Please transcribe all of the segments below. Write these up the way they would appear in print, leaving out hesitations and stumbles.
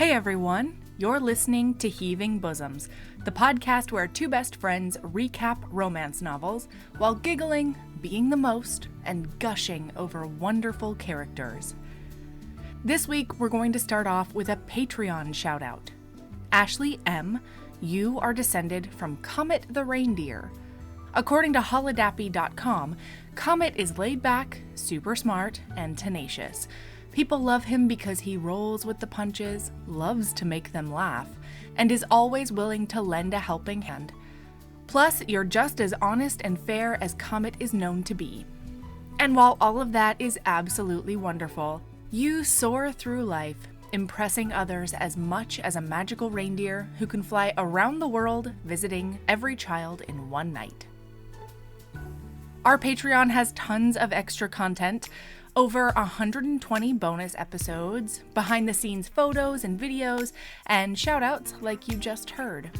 Hey everyone, you're listening to Heaving Bosoms, the podcast where two best friends recap romance novels while giggling, being the most, and gushing over wonderful characters. This week, we're going to start off with a Patreon shout out. Ashley M., you are descended from Comet the reindeer. According to holodappy.com, Comet is laid back, super smart, and tenacious. People love him because he rolls with the punches, loves to make them laugh, and is always willing to lend a helping hand. Plus, you're just as honest and fair as Comet is known to be. And while all of that is absolutely wonderful, you soar through life, impressing others as much as a magical reindeer who can fly around the world visiting every child in one night. Our Patreon has tons of extra content, over 120 bonus episodes, behind-the-scenes photos and videos, and shout-outs like you just heard.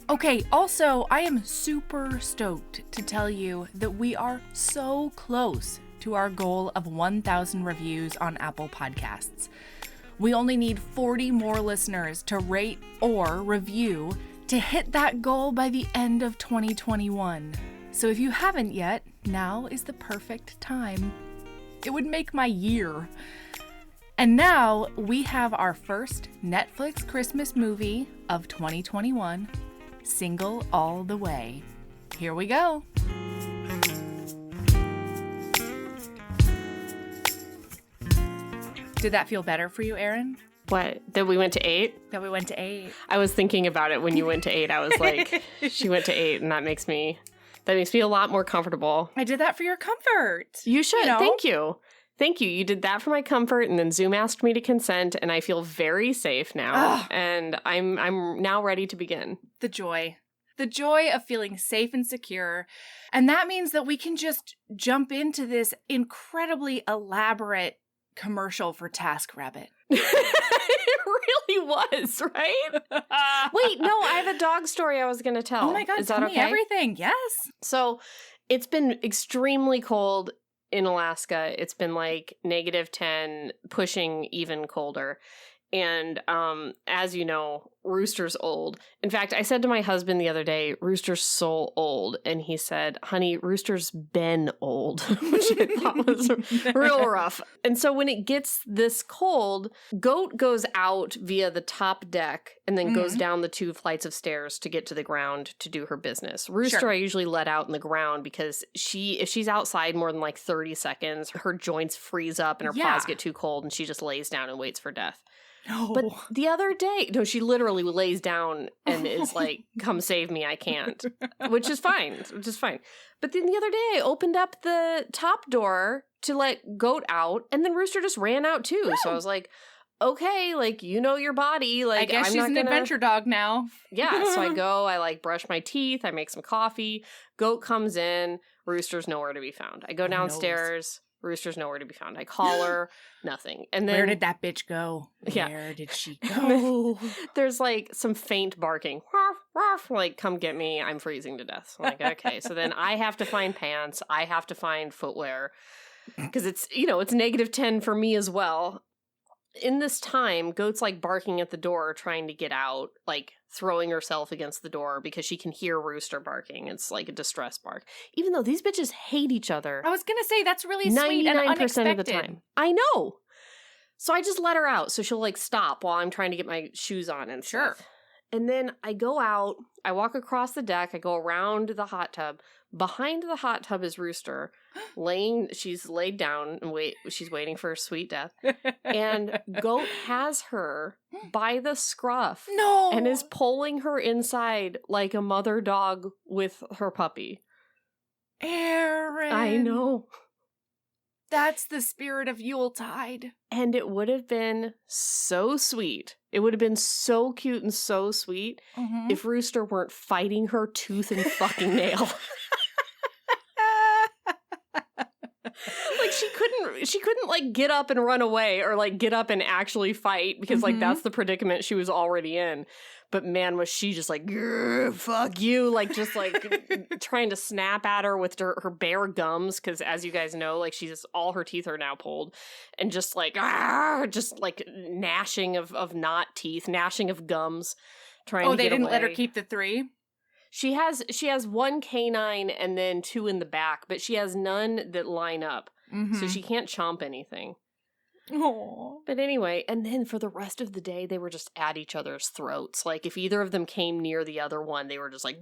Okay, also, I am super stoked to tell you that we are so close to our goal of 1,000 reviews on Apple Podcasts. We only need 40 more listeners to rate or review to hit that goal by the end of 2021. So if you haven't yet, now is the perfect time. It would make my year. And now we have our first Netflix Christmas movie of 2021, Single All the Way. Here we go. Did that feel better for you, Erin? What? That we went to 8? That we went to 8. I was thinking about it when you went to 8. I was like, she went to 8, and that makes me a lot more comfortable. I did that for your comfort. You should. You know? Thank you. Thank you. You did that for my comfort, and then Zoom asked me to consent, and I feel very safe now. Ugh. And I'm now ready to begin. The joy of feeling safe and secure. And that means that we can just jump into this incredibly elaborate commercial for TaskRabbit. It really was, right? Wait, no, I have a dog story I was going to tell. Oh my God, is that tell okay? me everything. Yes. So it's been extremely cold in Alaska. It's been like -10, pushing even colder. And as you know, Rooster's old. In fact, I said to my husband the other day, Rooster's so old. And he said, honey, Rooster's been old, which I thought was real rough. And so when it gets this cold, Goat goes out via the top deck and then goes down the 2 flights of stairs to get to the ground to do her business. Rooster, sure. I usually let out in the ground because if she's outside more than like 30 seconds, her joints freeze up and her paws get too cold and she just lays down and waits for death. No. But the other day, no, she literally lays down and is like, come save me, I can't. Which is fine. But then the other day, I opened up the top door to let Goat out, and then Rooster just ran out too. So I was like, okay, like, you know your body. Like, I guess she's an adventure dog now. Yeah, so I go, I like brush my teeth, I make some coffee. Goat comes in, Rooster's nowhere to be found. I go downstairs. Rooster's nowhere to be found. I call her, nothing. And then where did that bitch go? Yeah. Where did she go? There's like some faint barking. Ruff, ruff, like, come get me. I'm freezing to death. So I'm like, okay. So then I have to find pants. I have to find footwear. Because it's -10 for me as well. In this time, Goat's like barking at the door, trying to get out, like throwing herself against the door because she can hear Rooster barking. It's like a distress bark. Even though these bitches hate each other. I was going to say, that's really sweet and unexpected. 99% of the time. I know. So I just let her out so she'll like stop while I'm trying to get my shoes on and stuff. Sure. And then I go out, I walk across the deck, I go around the hot tub. Behind the hot tub is Rooster, she's laid down and she's waiting for her sweet death. And Goat has her by the scruff. No! And is pulling her inside like a mother dog with her puppy. Erin! I know. That's the spirit of Yuletide. And it would have been so sweet. It would have been so cute and so sweet if Rooster weren't fighting her tooth and fucking nail. Like, couldn't like get up and run away or like get up and actually fight because like that's the predicament she was already in. But man, was she just like, fuck you, like just like trying to snap at her with her bare gums, because as you guys know, like all her teeth are now pulled, and just like gnashing of not teeth, gnashing of gums, trying to get away. Oh, they didn't let her keep the 3? She has 1 canine and then 2 in the back, but she has none that line up, so she can't chomp anything. Aww. But anyway, and then for the rest of the day, they were just at each other's throats. Like, if either of them came near the other one, they were just like...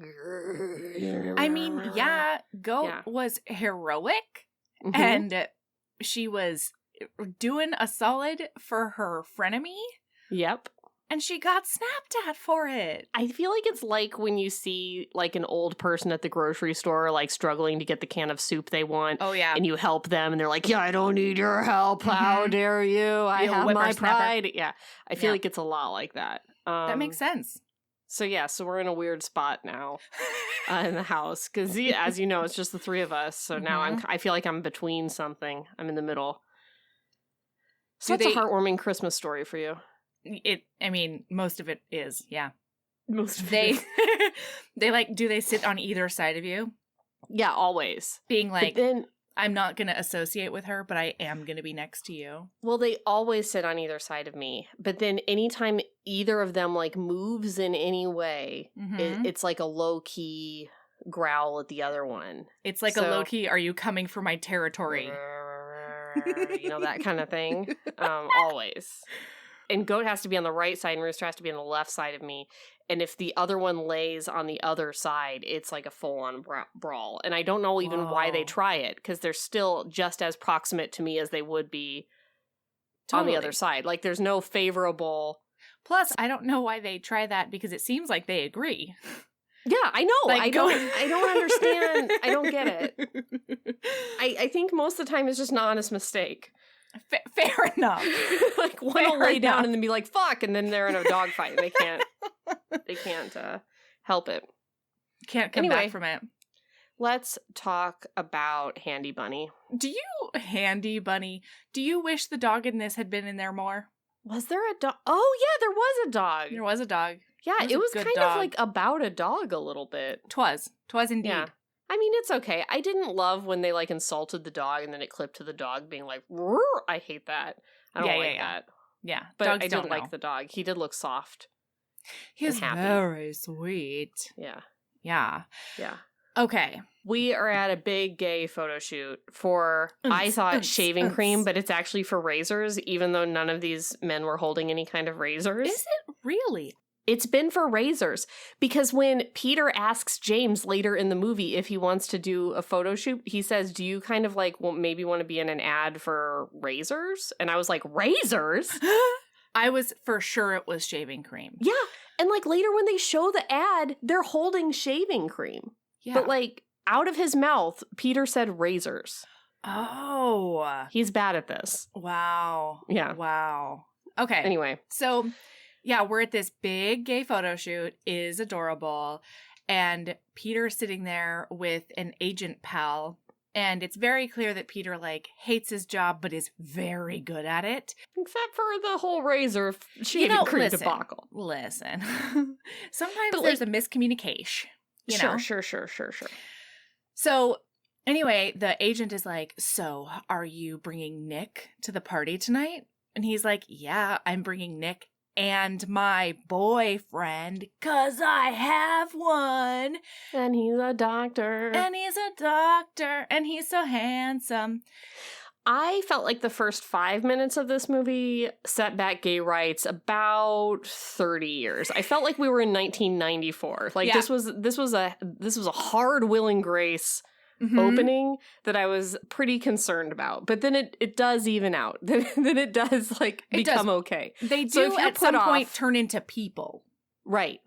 I mean, yeah, Goat was heroic, and she was doing a solid for her frenemy. Yep. And she got snapped at for it. I feel like it's like when you see like an old person at the grocery store like struggling to get the can of soup they want. Oh, yeah. And you help them and they're like, yeah, I don't need your help. How dare you? I have my pride. Yeah. I feel like it's a lot like that. That makes sense. So yeah, so we're in a weird spot now in the house. Because as you know, it's just the 3 of us. So now I feel like I'm between something. I'm in the middle. So it's a heartwarming Christmas story for you. Most of it is, yeah. Most of it. They like, do they sit on either side of you? Yeah, always. Being like, I'm not going to associate with her, but I am going to be next to you. Well, they always sit on either side of me. But then anytime either of them like moves in any way, it's like a low-key growl at the other one. It's like a low-key, are you coming for my territory? You know, that kind of thing. Always. And Goat has to be on the right side and Rooster has to be on the left side of me. And if the other one lays on the other side, it's like a full-on brawl. And I don't know even why they try it, because they're still just as proximate to me as they would be on the other side. Like, there's no favorable... Plus, I don't know why they try that, because it seems like they agree. Yeah, I know. Like, I don't understand. I don't get it. I think most of the time it's just an honest mistake. Fair enough. Like, one will lay down and then be like, fuck, and then they're in a dogfight. They can't help it. Can't come back from it. Let's talk about Handy Bunny. Handy Bunny, do you wish the dog in this had been in there more? Was there a dog? Oh, yeah, there was a dog. There was a dog. Yeah, it was kind of like about a dog a little bit. Twas indeed. Yeah. I mean, it's okay. I didn't love when they, like, insulted the dog and then it clipped to the dog being like, roar. I hate that. I don't like that. Yeah. But I did like the dog. He did look soft. He's very sweet. Yeah. Yeah. Yeah. Okay. We are at a big gay photo shoot for, I thought, shaving cream, but it's actually for razors, even though none of these men were holding any kind of razors. Is it really? It's been for razors, because when Peter asks James later in the movie if he wants to do a photo shoot, he says, do you kind of like maybe want to be in an ad for razors? And I was like, razors? I was for sure it was shaving cream. Yeah. And like later when they show the ad, they're holding shaving cream. Yeah. But like out of his mouth, Peter said razors. Oh. He's bad at this. Wow. Yeah. Wow. Okay. Anyway. So... yeah, we're at this big gay photo shoot. It is adorable. And Peter's sitting there with an agent pal. And it's very clear that Peter, like, hates his job, but is very good at it. Except for the whole razor shaving cream debacle. Listen. Sometimes there's a miscommunication. Sure. So, anyway, the agent is like, so, are you bringing Nick to the party tonight? And he's like, yeah, I'm bringing Nick and my boyfriend, 'cause I have one. And he's a doctor. And he's so handsome. I felt like the first 5 minutes of this movie set back gay rights about 30 years. I felt like we were in 1994. Like, this was a hard Will and Grace opening that I was pretty concerned about. But then it does even out. Then it does become okay. They do at some point turn into people. Right.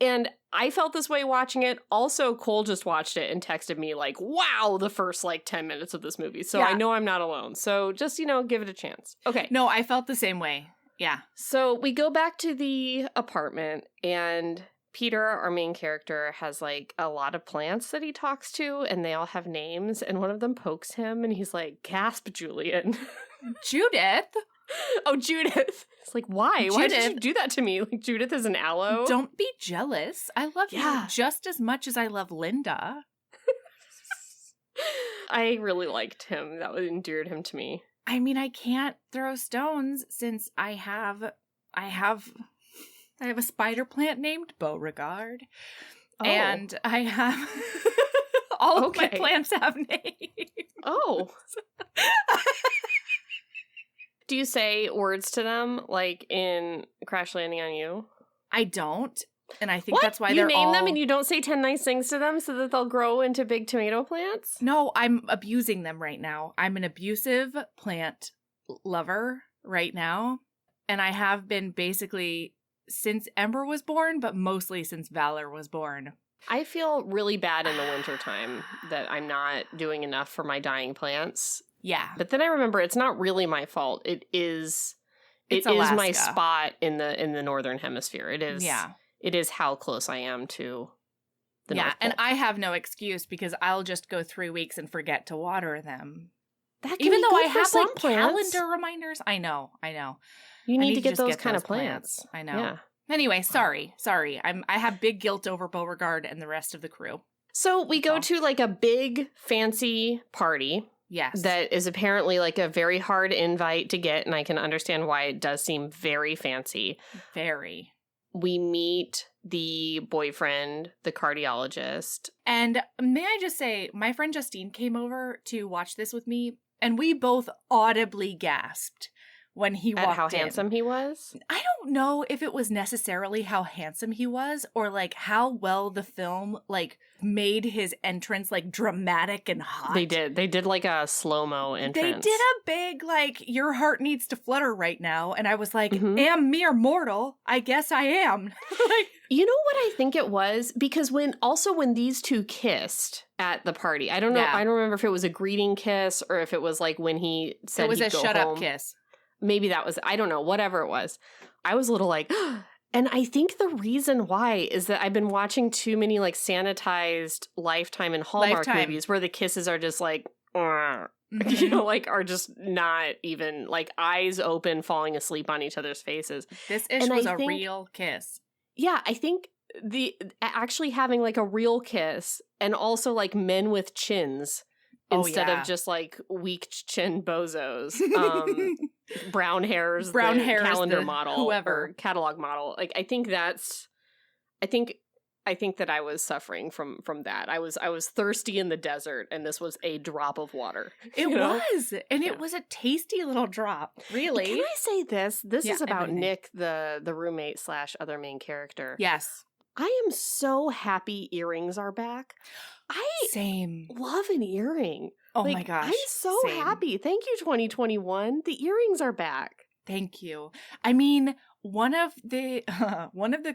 And I felt this way watching it. Also, Cole just watched it and texted me like, wow, the first 10 minutes of this movie. So I know I'm not alone. So just, give it a chance. Okay. No, I felt the same way. Yeah. So we go back to the apartment and Peter, our main character, has like a lot of plants that he talks to, and they all have names, and one of them pokes him, and he's like, "Gasp, Julian." Judith? Oh, Judith. It's like, why? Judith. Why did you do that to me? Like, Judith is an aloe? Don't be jealous. I love you just as much as I love Linda. I really liked him. That endeared him to me. I mean, I can't throw stones since I have a spider plant named Beauregard. Oh. And I have all of my plants have names. Oh. Do you say words to them like in Crash Landing on You? I don't. And I think that's why you they're name them and you don't say 10 nice things to them so that they'll grow into big tomato plants? No, I'm abusing them right now. I'm an abusive plant lover right now. And I have been basically since Ember was born, but mostly since Valor was born. I feel really bad in the wintertime that I'm not doing enough for my dying plants. Yeah. But then I remember it's not really my fault. It is my spot in the northern hemisphere. It is. Yeah. It is how close I am to the North Pole. And I have no excuse because I'll just go 3 weeks and forget to water them. That can Even be though good I for have some like plants. calendar reminders. I know. You need to get just those kind of plants. I know. Yeah. Anyway, sorry. I have big guilt over Beauregard and the rest of the crew. So we go to like a big fancy party. Yes. That is apparently like a very hard invite to get, and I can understand why it does seem very fancy. Very. We meet the boyfriend, the cardiologist. And may I just say, my friend Justine came over to watch this with me, and we both audibly gasped when he walked in. At how handsome he was? I don't know if it was necessarily how handsome he was or like how well the film like made his entrance like dramatic and hot. They did like a slow-mo entrance. They did a big like your heart needs to flutter right now, and I was like, am mere mortal. I guess I am. Like, you know what I think it was? Because when these two kissed at the party, I don't know. Yeah. I don't remember if it was a greeting kiss or if it was like when he said it was he'd a go shut home. Up kiss. Maybe that was, I don't know, whatever it was. I was a little like, and I think the reason why is that I've been watching too many like sanitized Lifetime and Hallmark movies where the kisses are just like, you know, like are just not even like eyes open, falling asleep on each other's faces. This was a real kiss. Yeah, I think the actually having like a real kiss and also like men with chins instead of just like weak chin bozos. Brown hairs, calendar model, whoever catalog model. Like I think that I was suffering from that. I was thirsty in the desert, and this was a drop of water. It was, and it was a tasty little drop. Really? Can I say this? This is about Nick, the roommate / other main character. Yes, I am so happy earrings are back. Same. Love an earring. Oh my gosh. I'm so happy. Thank you, 2021. The earrings are back. Thank you. I mean, one of the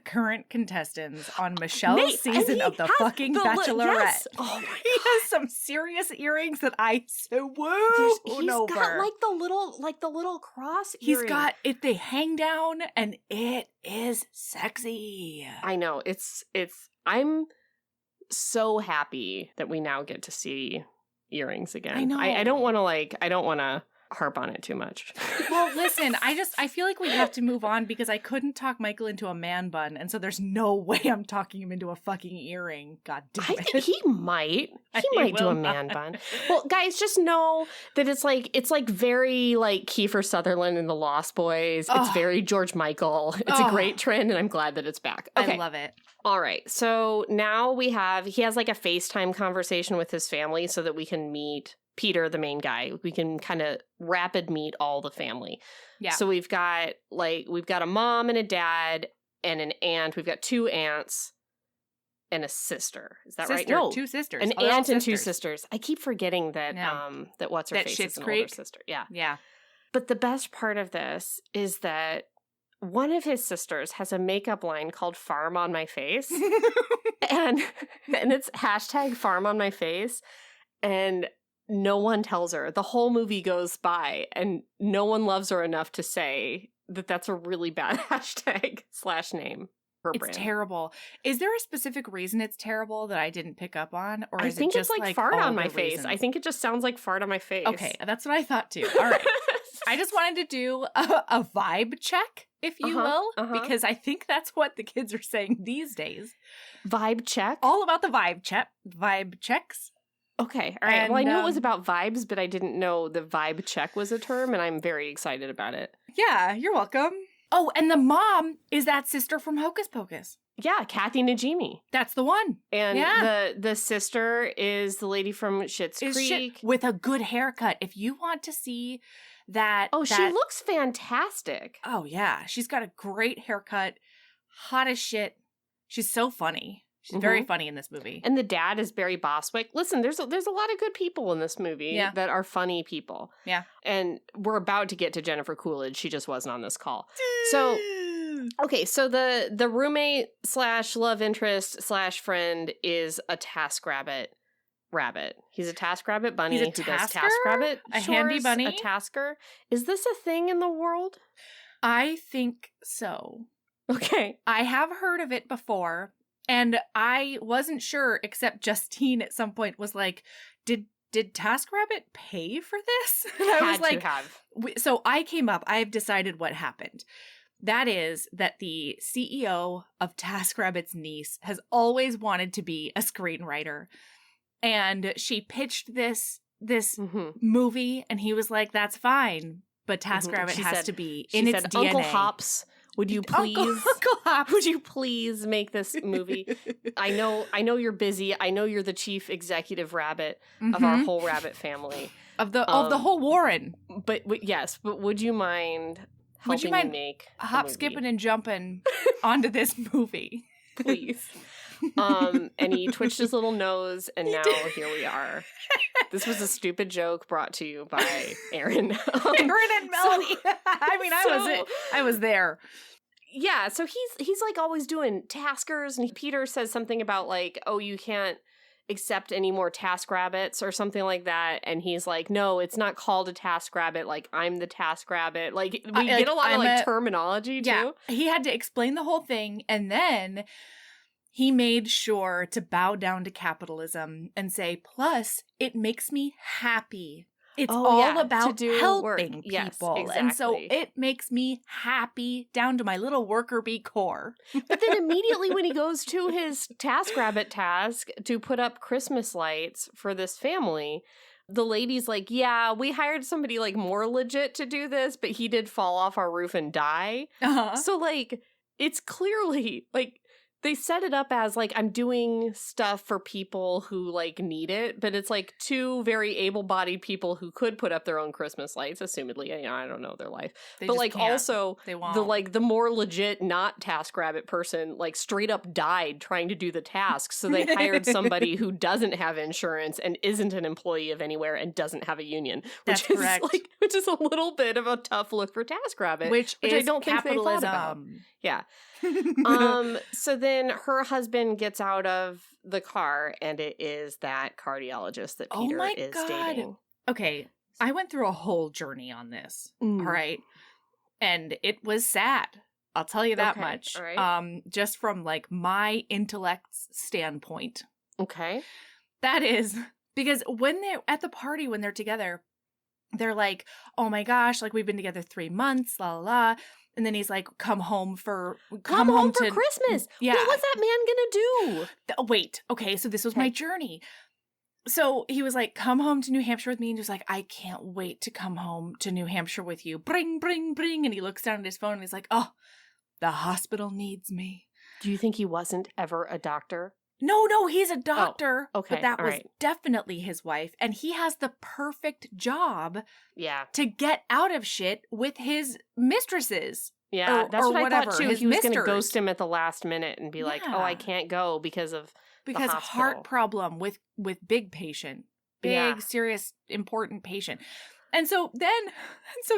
current contestants on Michelle's season of the fucking Bachelorette. Yes. Oh my God. He has some serious earrings that I swoon over. He's got like the little cross earring. He's got it. They hang down, and it is sexy. I know. I'm so happy that we now get to see earrings again. I know. I don't want to harp on it too much. Well, listen, I feel like we have to move on because I couldn't talk Michael into a man bun, and so there's no way I'm talking him into a fucking earring. God damn it. I think he might. He might do a man bun. Well, guys, just know that it's like very like Kiefer Sutherland and the Lost Boys. It's very George Michael. It's a great trend, and I'm glad that it's back. Okay. I love it. All right. So now he has like a FaceTime conversation with his family so that we can meet Peter, the main guy. We can kind of rapid meet all the family. Yeah. So we've got a mom and a dad and an aunt. We've got 2 aunts and a sister. Is that right? No, 2 sisters. An aunt and 2 sisters. I keep forgetting that that what's her face is an older sister. Yeah. Yeah. But the best part of this is that one of his sisters has a makeup line called Farm on My Face. and it's #Farm on My Face. And no one tells her. The whole movie goes by, and no one loves her enough to say that that's a really bad #/name. her It's brand. terrible. Is there a specific reason it's terrible that I didn't pick up on? Or I is think it just it's like fart all on the my face. reasons? I think it just sounds like fart on my face. Okay, that's what I thought too. All right. I just wanted to do a vibe check, if you will, because I think that's what the kids are saying these days. Vibe check? All about the vibe checks. Okay, all right. And, well, I knew it was about vibes, but I didn't know the vibe check was a term, and I'm very excited about it. Yeah, you're welcome. Oh, and the mom is that sister from Hocus Pocus. Yeah, Kathy Najimy. That's the one. And the sister is the lady from Schitt's Creek. With a good haircut. If you want to see that... Oh, she looks fantastic. Oh, yeah. She's got a great haircut. Hot as shit. She's so funny. She's very funny in this movie. And the dad is Barry Bostwick. Listen, there's a lot of good people in this movie that are funny people. Yeah. And we're about to get to Jennifer Coolidge. She just wasn't on this call. So, okay, so the roommate / love interest / friend is a TaskRabbit rabbit. He's a TaskRabbit bunny who does TaskRabbit a handy bunny? A tasker. Is this a thing in the world? I think so. Okay. I have heard of it before. And I wasn't sure, except Justine at some point was like, did TaskRabbit pay for this? And I was like, so I came up, I've decided what happened. That is that the CEO of TaskRabbit's niece has always wanted to be a screenwriter. And she pitched this movie, and he was like, that's fine, but TaskRabbit has to be in its DNA. Uncle Hops, would you please Uncle Hops, would you please make this movie? I know you're busy. I know you're the chief executive rabbit of our whole rabbit family. Of the whole Warren. But yes, but would you mind helping me make hop, skipping, and jumping onto this movie? Please. And he twitched his little nose, and now here we are. This was a stupid joke brought to you by Erin. Erin and Melanie. I was there. Yeah, so he's like always doing taskers, and Peter says something about like, oh, you can't accept any more TaskRabbits or something like that, and he's like, no, it's not called a TaskRabbit, like I'm the TaskRabbit. Like we get a lot of terminology too. Yeah, he had to explain the whole thing, and then he made sure to bow down to capitalism and say, plus, it makes me happy. It's all about helping people. Yes, exactly. And so it makes me happy down to my little worker bee core. But then immediately when he goes to his TaskRabbit task to put up Christmas lights for this family, the lady's like, yeah, we hired somebody like more legit to do this, but he did fall off our roof and die. So like, it's clearly like, they set it up as, like, I'm doing stuff for people who, like, need it, but it's, like, two very able-bodied people who could put up their own Christmas lights, assumedly. You know, I don't know their life. But, like, can't. Also, the more legit, not TaskRabbit person, like, straight up died trying to do the task, so they hired somebody who doesn't have insurance and isn't an employee of anywhere and doesn't have a union. Which is a little bit of a tough look for TaskRabbit. Which I don't think they thought about. Yeah. So then her husband gets out of the car, and it is that cardiologist that Peter is dating. Okay, I went through a whole journey on this, all right? And it was sad. I'll tell you that much. All right. Just from, like, my intellect's standpoint. Okay. That is, because when they're at the party, when they're together, they're like, oh my gosh, like, we've been together 3 months, la la la. And then he's like, come home for Christmas. Yeah. What was that man gonna do? Wait. Okay. So this was my journey. So he was like, come home to New Hampshire with me. And he was like, I can't wait to come home to New Hampshire with you. Bring, bring, bring. And he looks down at his phone and he's like, oh, the hospital needs me. Do you think he wasn't ever a doctor? No, he's a doctor. Oh, okay. But that was definitely his wife. And he has the perfect job to get out of shit with his mistresses. Yeah, that's what I thought too. He was going to ghost him at the last minute and be like, oh, I can't go because of the heart problem with big patient. Big, serious, important patient. And so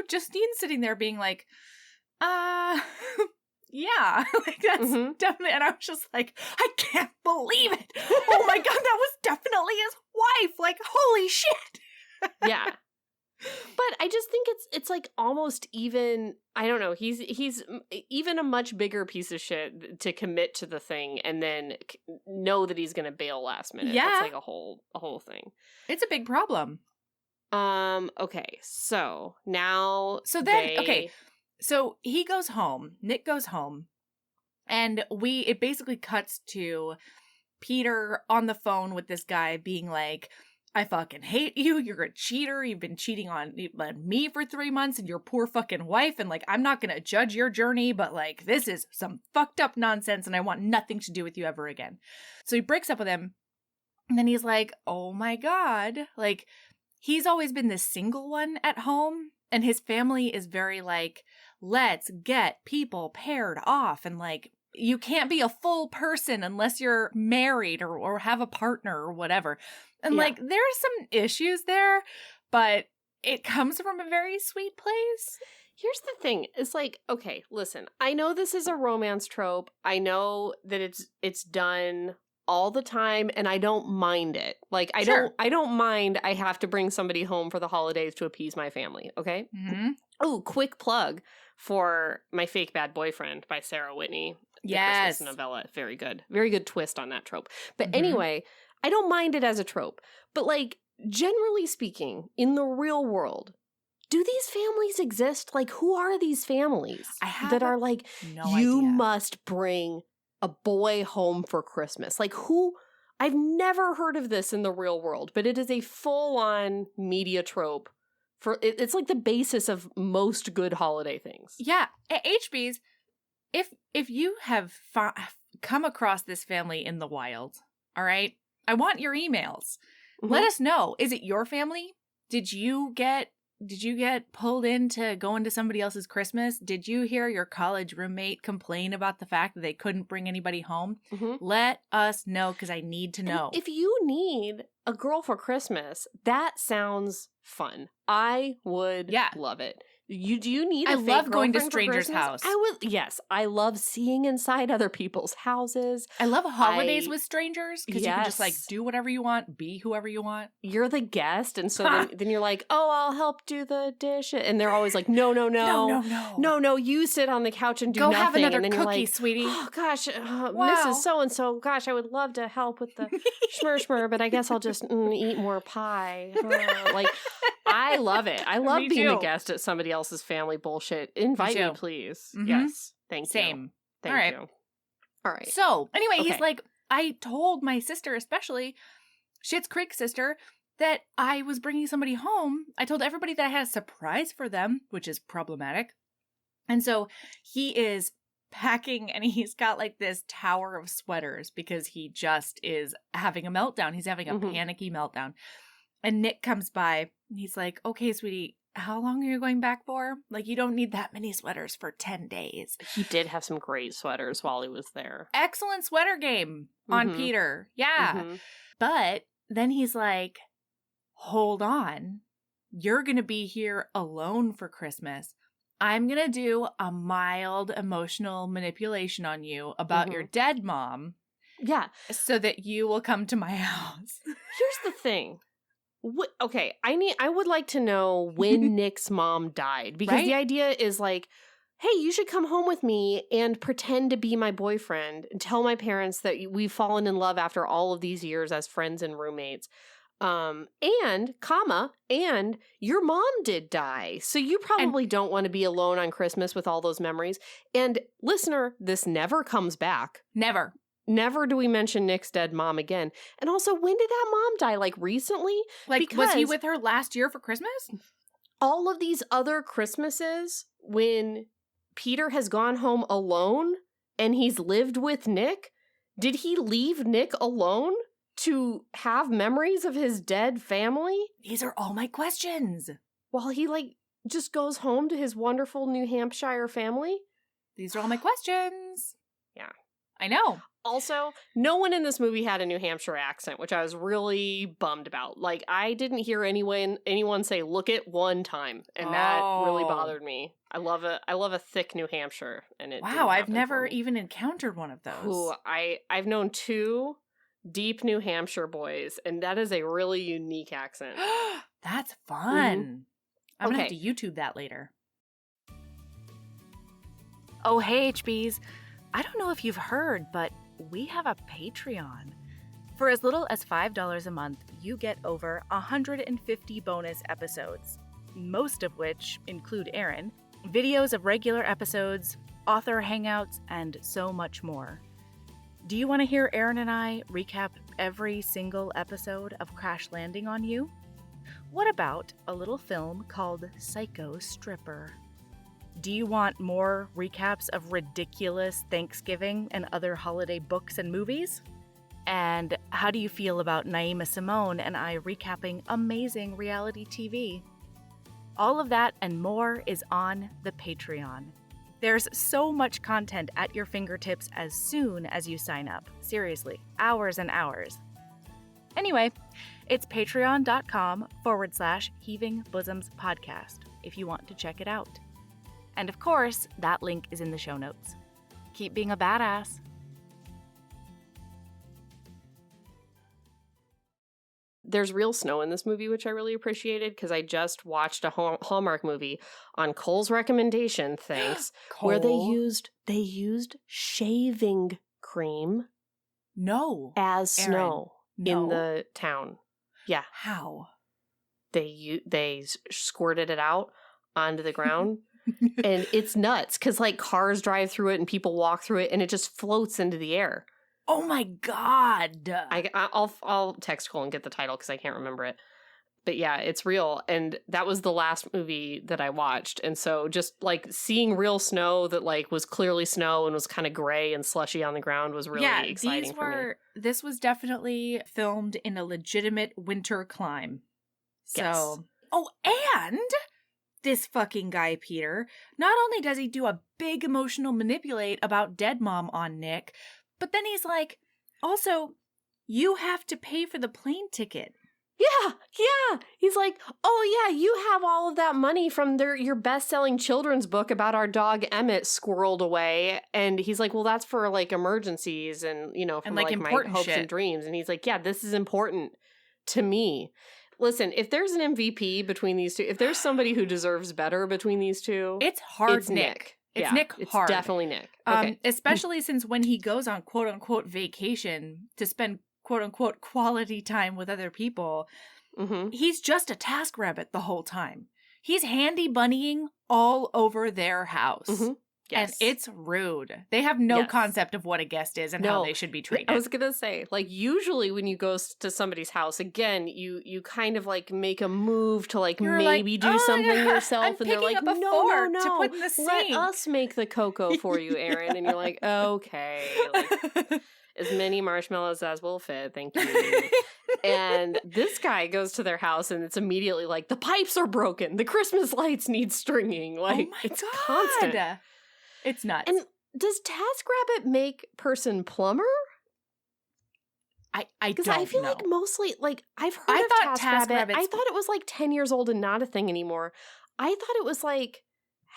Justine's sitting there being like, yeah, like that's definitely, and I was just like, I can't believe it. Oh my God, that was definitely his wife. Like, holy shit. Yeah. But I just think it's it's like almost even, I don't know, he's even a much bigger piece of shit to commit to the thing and then know that he's going to bail last minute. Yeah. That's like a whole thing. It's a big problem. Okay, so now so he goes home, Nick goes home, and it basically cuts to Peter on the phone with this guy being like, I fucking hate you, you're a cheater, you've been cheating on me for 3 months and your poor fucking wife, and like, I'm not gonna judge your journey, but like, this is some fucked up nonsense and I want nothing to do with you ever again. So he breaks up with him, and then he's like, oh my god, like, he's always been the single one at home, and his family is very like, let's get people paired off, and like, you can't be a full person unless you're married or have a partner or whatever. And like, there's some issues there, but it comes from a very sweet place. Here's the thing. It's like, okay, listen, I know this is a romance trope. I know that it's done all the time, and I don't mind it. Like, I don't mind I have to bring somebody home for the holidays to appease my family, okay? Mm-hmm. Oh, quick plug for My Fake Bad Boyfriend by Sarah Whitney. Yes. Christmas novella. Very good. Very good twist on that trope. But anyway, I don't mind it as a trope. But like, generally speaking, in the real world, do these families exist? Like, who are these families that are like, you must bring a boy home for Christmas? Like, who? I've never heard of this in the real world, but it is a full-on media trope. It's like the basis of most good holiday things. Yeah. At HBs, if you have come across this family in the wild, all right, I want your emails. Mm-hmm. Let us know. Is it your family? Did you get pulled into going to somebody else's Christmas? Did you hear your college roommate complain about the fact that they couldn't bring anybody home? Mm-hmm. Let us know, because I need to know. And if you need a girl for Christmas, that sounds fun. I would love it. Do you need a fake girlfriend? I love going to strangers' house. Yes, I love seeing inside other people's houses. I love holidays with strangers, because you can just like do whatever you want, be whoever you want. You're the guest, and so then you're like, oh, I'll help do the dish, and they're always like, no, you sit on the couch and do nothing. Go have another and then cookie, you're like, sweetie. Oh gosh, Mrs. So and so. Gosh, I would love to help with the schmur, but I guess I'll just eat more pie. Like, I love it. I love being a guest at somebody else's family bullshit. Invite me, please. Mm-hmm. Yes. Thank you. Same. Thank you. All right. So, anyway, he's like, I told my sister, especially Schitt's Creek sister, that I was bringing somebody home. I told everybody that I had a surprise for them, which is problematic. And so he is packing, and he's got like this tower of sweaters because he just is having a meltdown. He's having a panicky meltdown. And Nick comes by, and he's like, okay, sweetie, how long are you going back for? Like, you don't need that many sweaters for 10 days. He did have some great sweaters while he was there. Excellent sweater game on Peter. Yeah. Mm-hmm. But then he's like, hold on. You're going to be here alone for Christmas. I'm going to do a mild emotional manipulation on you about your dead mom. Yeah. So that you will come to my house. Here's the thing. Okay, I would like to know when Nick's mom died, because the idea is like, hey, you should come home with me and pretend to be my boyfriend and tell my parents that we've fallen in love after all of these years as friends and roommates. And your mom did die, so you probably don't want to be alone on Christmas with all those memories. And listener, this never comes back. Never do we mention Nick's dead mom again. And also, when did that mom die? Like, recently? Like, because was he with her last year for Christmas? All of these other Christmases, when Peter has gone home alone and he's lived with Nick, did he leave Nick alone to have memories of his dead family? These are all my questions. While he, like, just goes home to his wonderful New Hampshire family? These are all my questions. Yeah. I know. Also, no one in this movie had a New Hampshire accent, which I was really bummed about. Like, I didn't hear anyone say "look it" one time, and that really bothered me. I love a thick New Hampshire, and it. Wow, I've never even encountered one of those. Ooh, I've known two deep New Hampshire boys, and that is a really unique accent. That's fun. I'm going to have to YouTube that later. Oh, hey, HBs. I don't know if you've heard, but we have a Patreon. For as little as $5 a month, you get over 150 bonus episodes, most of which include Erin, videos of regular episodes, author hangouts, and so much more. Do you want to hear Erin and I recap every single episode of Crash Landing on You? What about a little film called Psycho Stripper? Do you want more recaps of ridiculous Thanksgiving and other holiday books and movies? And how do you feel about Naima Simone and I recapping amazing reality TV? All of that and more is on the Patreon. There's so much content at your fingertips as soon as you sign up. Seriously, hours and hours. Anyway, it's patreon.com/Heaving Bosoms Podcast if you want to check it out. And of course, that link is in the show notes. Keep being a badass. There's real snow in this movie, which I really appreciated because I just watched a Hallmark movie on Cole's recommendation, thanks, Cole? where they used shaving cream as Erin, snow in the town. Yeah. How? They squirted it out onto the ground. And it's nuts because like cars drive through it and people walk through it and it just floats into the air. Oh my God. I'll text Cole and get the title because I can't remember it. But yeah, it's real. And that was the last movie that I watched. And so just like seeing real snow that like was clearly snow and was kind of gray and slushy on the ground was really exciting for me. This was definitely filmed in a legitimate winter clime. So, yes. Oh, and this fucking guy, Peter, not only does he do a big emotional manipulate about dead mom on Nick, but then he's like, also, you have to pay for the plane ticket. Yeah. He's like, oh yeah, you have all of that money from your best-selling children's book about our dog Emmett squirreled away. And he's like, well, that's for like emergencies and, you know, from like my hopes and dreams. And he's like, yeah, this is important to me. Listen, if there's an MVP between these two, if there's somebody who deserves better between these two, it's Nick. It's Nick hard. It's definitely Nick. Okay. Especially since when he goes on quote-unquote vacation to spend quote-unquote quality time with other people, he's just a TaskRabbit the whole time. He's handy bunnying all over their house. Mm-hmm. Yes. And it's rude. They have no concept of what a guest is and how they should be treated. I was going to say, like, usually when you go to somebody's house, again, you kind of, like, make a move to, like, maybe do something yourself. And they're like, no, to put in the sink. Let us make the cocoa for you, Erin. And you're like, okay. Like, as many marshmallows as will fit. Thank you. And this guy goes to their house and it's immediately like, the pipes are broken. The Christmas lights need stringing. Like, it's constant. It's nuts. And does TaskRabbit make person plumber? I don't Because I feel like mostly, like, I've heard of TaskRabbit. I thought it was like 10 years old and not a thing anymore. I thought it was like,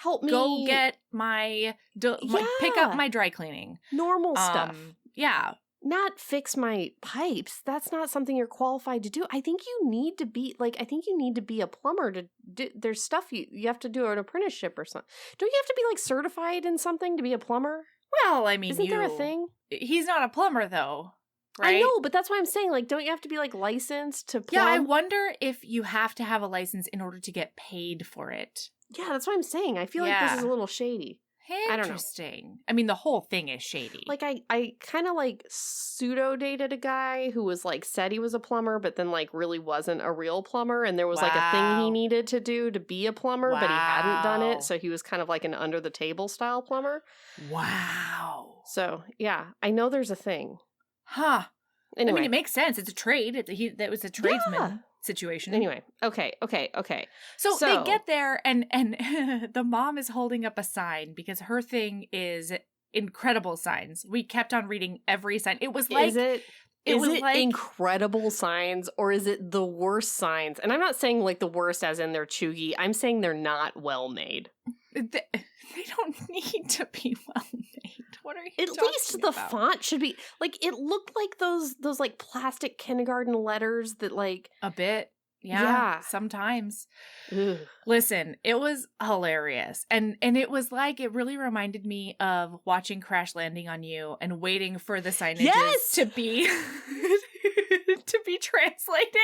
help me. Go get pick up my dry cleaning. Normal stuff. Yeah. Not fix my pipes. That's not something you're qualified to do. I think you need to be a plumber to do. There's stuff you have to do an apprenticeship or something. Don't you have to be like certified in something to be a plumber? Well, I mean, isn't there a thing? He's not a plumber though, right? I know, but that's why I'm saying, like, don't you have to be like licensed to plumb? Yeah, I wonder if you have to have a license in order to get paid for it. Yeah, that's what I'm saying. I feel like this is a little shady. Interesting. I mean, the whole thing is shady. Like, I kind of, like, pseudo-dated a guy who was, like, said he was a plumber, but then, like, really wasn't a real plumber, and there was, like, a thing he needed to do to be a plumber, but he hadn't done it, so he was kind of, like, an under-the-table style plumber. Wow. So, yeah, I know there's a thing. Huh. Anyway. I mean, it makes sense. It's a trade. That was a tradesman situation. Anyway, okay. So they get there, and the mom is holding up a sign because her thing is incredible signs. We kept on reading every sign. It was like... Is it like incredible signs, or is it the worst signs? And I'm not saying like the worst as in they're chuggy. I'm saying they're not well made. They don't need to be well made. What are you talking At least the font should be like, it looked like those like plastic kindergarten letters that like a bit. Yeah. Sometimes. Ugh. Listen, it was hilarious. And it was like, it really reminded me of watching Crash Landing on You and waiting for the signages to be to be translated.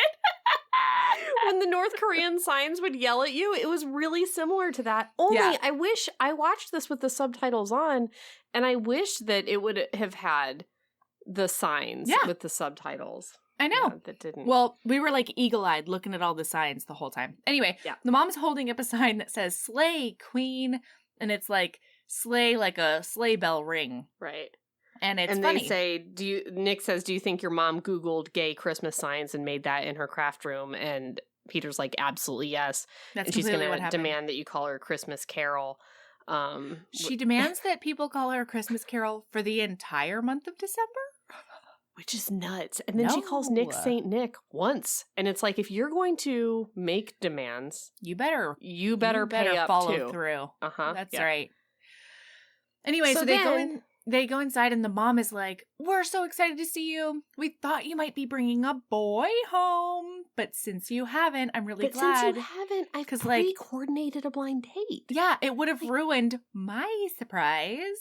When the North Korean signs would yell at you, it was really similar to that. Only I wish I watched this with the subtitles on, and I wish that it would have had the signs with the subtitles. I know. Yeah, that didn't. Well, we were like eagle-eyed looking at all the signs the whole time. Anyway, the mom's holding up a sign that says "Slay Queen," and it's like sleigh, like a sleigh bell ring. Right. And it's funny. funny. They say, Nick says, do you think your mom Googled gay Christmas signs and made that in her craft room? And Peter's like, absolutely yes. That's and she's completely going what to happened. demand that you call her Christmas Carol. She demands that people call her Christmas Carol for the entire month of December? Which is nuts. And then she calls Nick Saint Nick once. And it's like, if you're going to make demands, you better pay up follow too. through. Uh-huh. That's right. Anyway, so they go inside and the mom is like, we're so excited to see you. We thought you might be bringing a boy home. But since you haven't, I'm really glad. Since you haven't, I've pre-coordinated a blind date. Yeah, it would have ruined my surprise.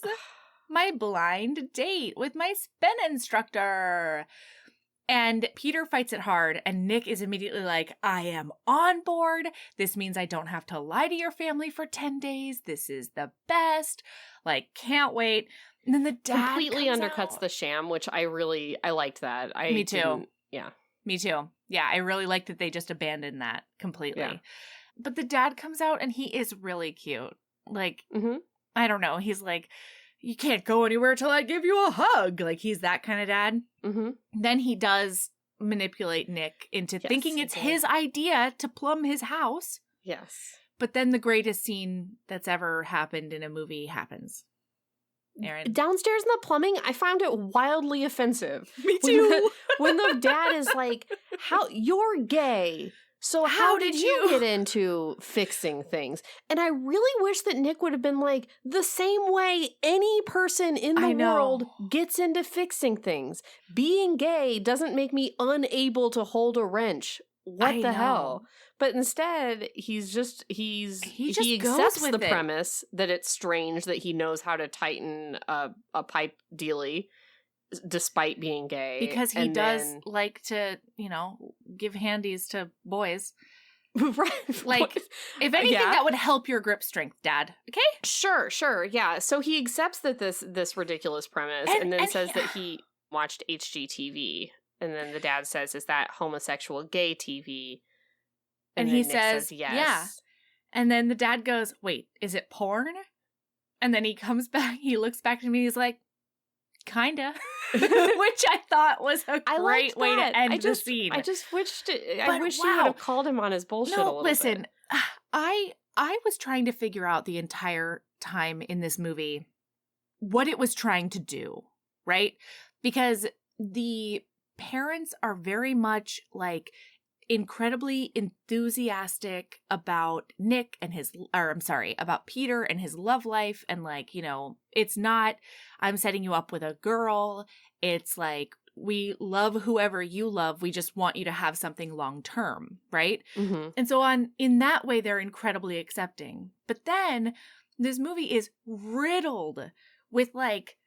My blind date with my spin instructor. And Peter fights it hard, and Nick is immediately like, I am on board. This means I don't have to lie to your family for 10 days. This is the best. Like, can't wait. And then the dad completely undercuts out. The sham, which I liked that. Me too. Yeah. Me too. Yeah, I really liked that they just abandoned that completely. Yeah. But the dad comes out, and he is really cute. Like, I don't know. He's like, you can't go anywhere till I give you a hug. Like, he's that kind of dad. Mm-hmm. Then he does manipulate Nick into thinking it's his idea to plumb his house. Yes. But then the greatest scene that's ever happened in a movie happens. Erin. Downstairs in the plumbing, I found it wildly offensive. Me too. When the dad is like, "How you're gay. So how did you get into fixing things?" And I really wish that Nick would have been like, the same way any person in the world gets into fixing things. Being gay doesn't make me unable to hold a wrench. What the hell? But instead, he accepts the premise that it's strange that he knows how to tighten a pipe dealie despite being gay. Because he does like to, give handies to boys. Right. Like, if anything, that would help your grip strength, Dad. Okay? Sure. Yeah. So he accepts that this ridiculous premise and then says that he watched HGTV. And then the dad says, is that homosexual gay TV? And he says, yes. Yeah. And then the dad goes, wait, is it porn? And then he comes back, he looks back at me, he's like, kinda. Which I thought was a great way to end the scene. I just wished I wish you would have called him on his bullshit a little bit. I was trying to figure out the entire time in this movie what it was trying to do, right? Because the parents are very much like incredibly enthusiastic about Nick and about Peter and his love life. And like, it's not, I'm setting you up with a girl. It's like, we love whoever you love. We just want you to have something long term. Right. Mm-hmm. And so in that way, they're incredibly accepting. But then this movie is riddled with like,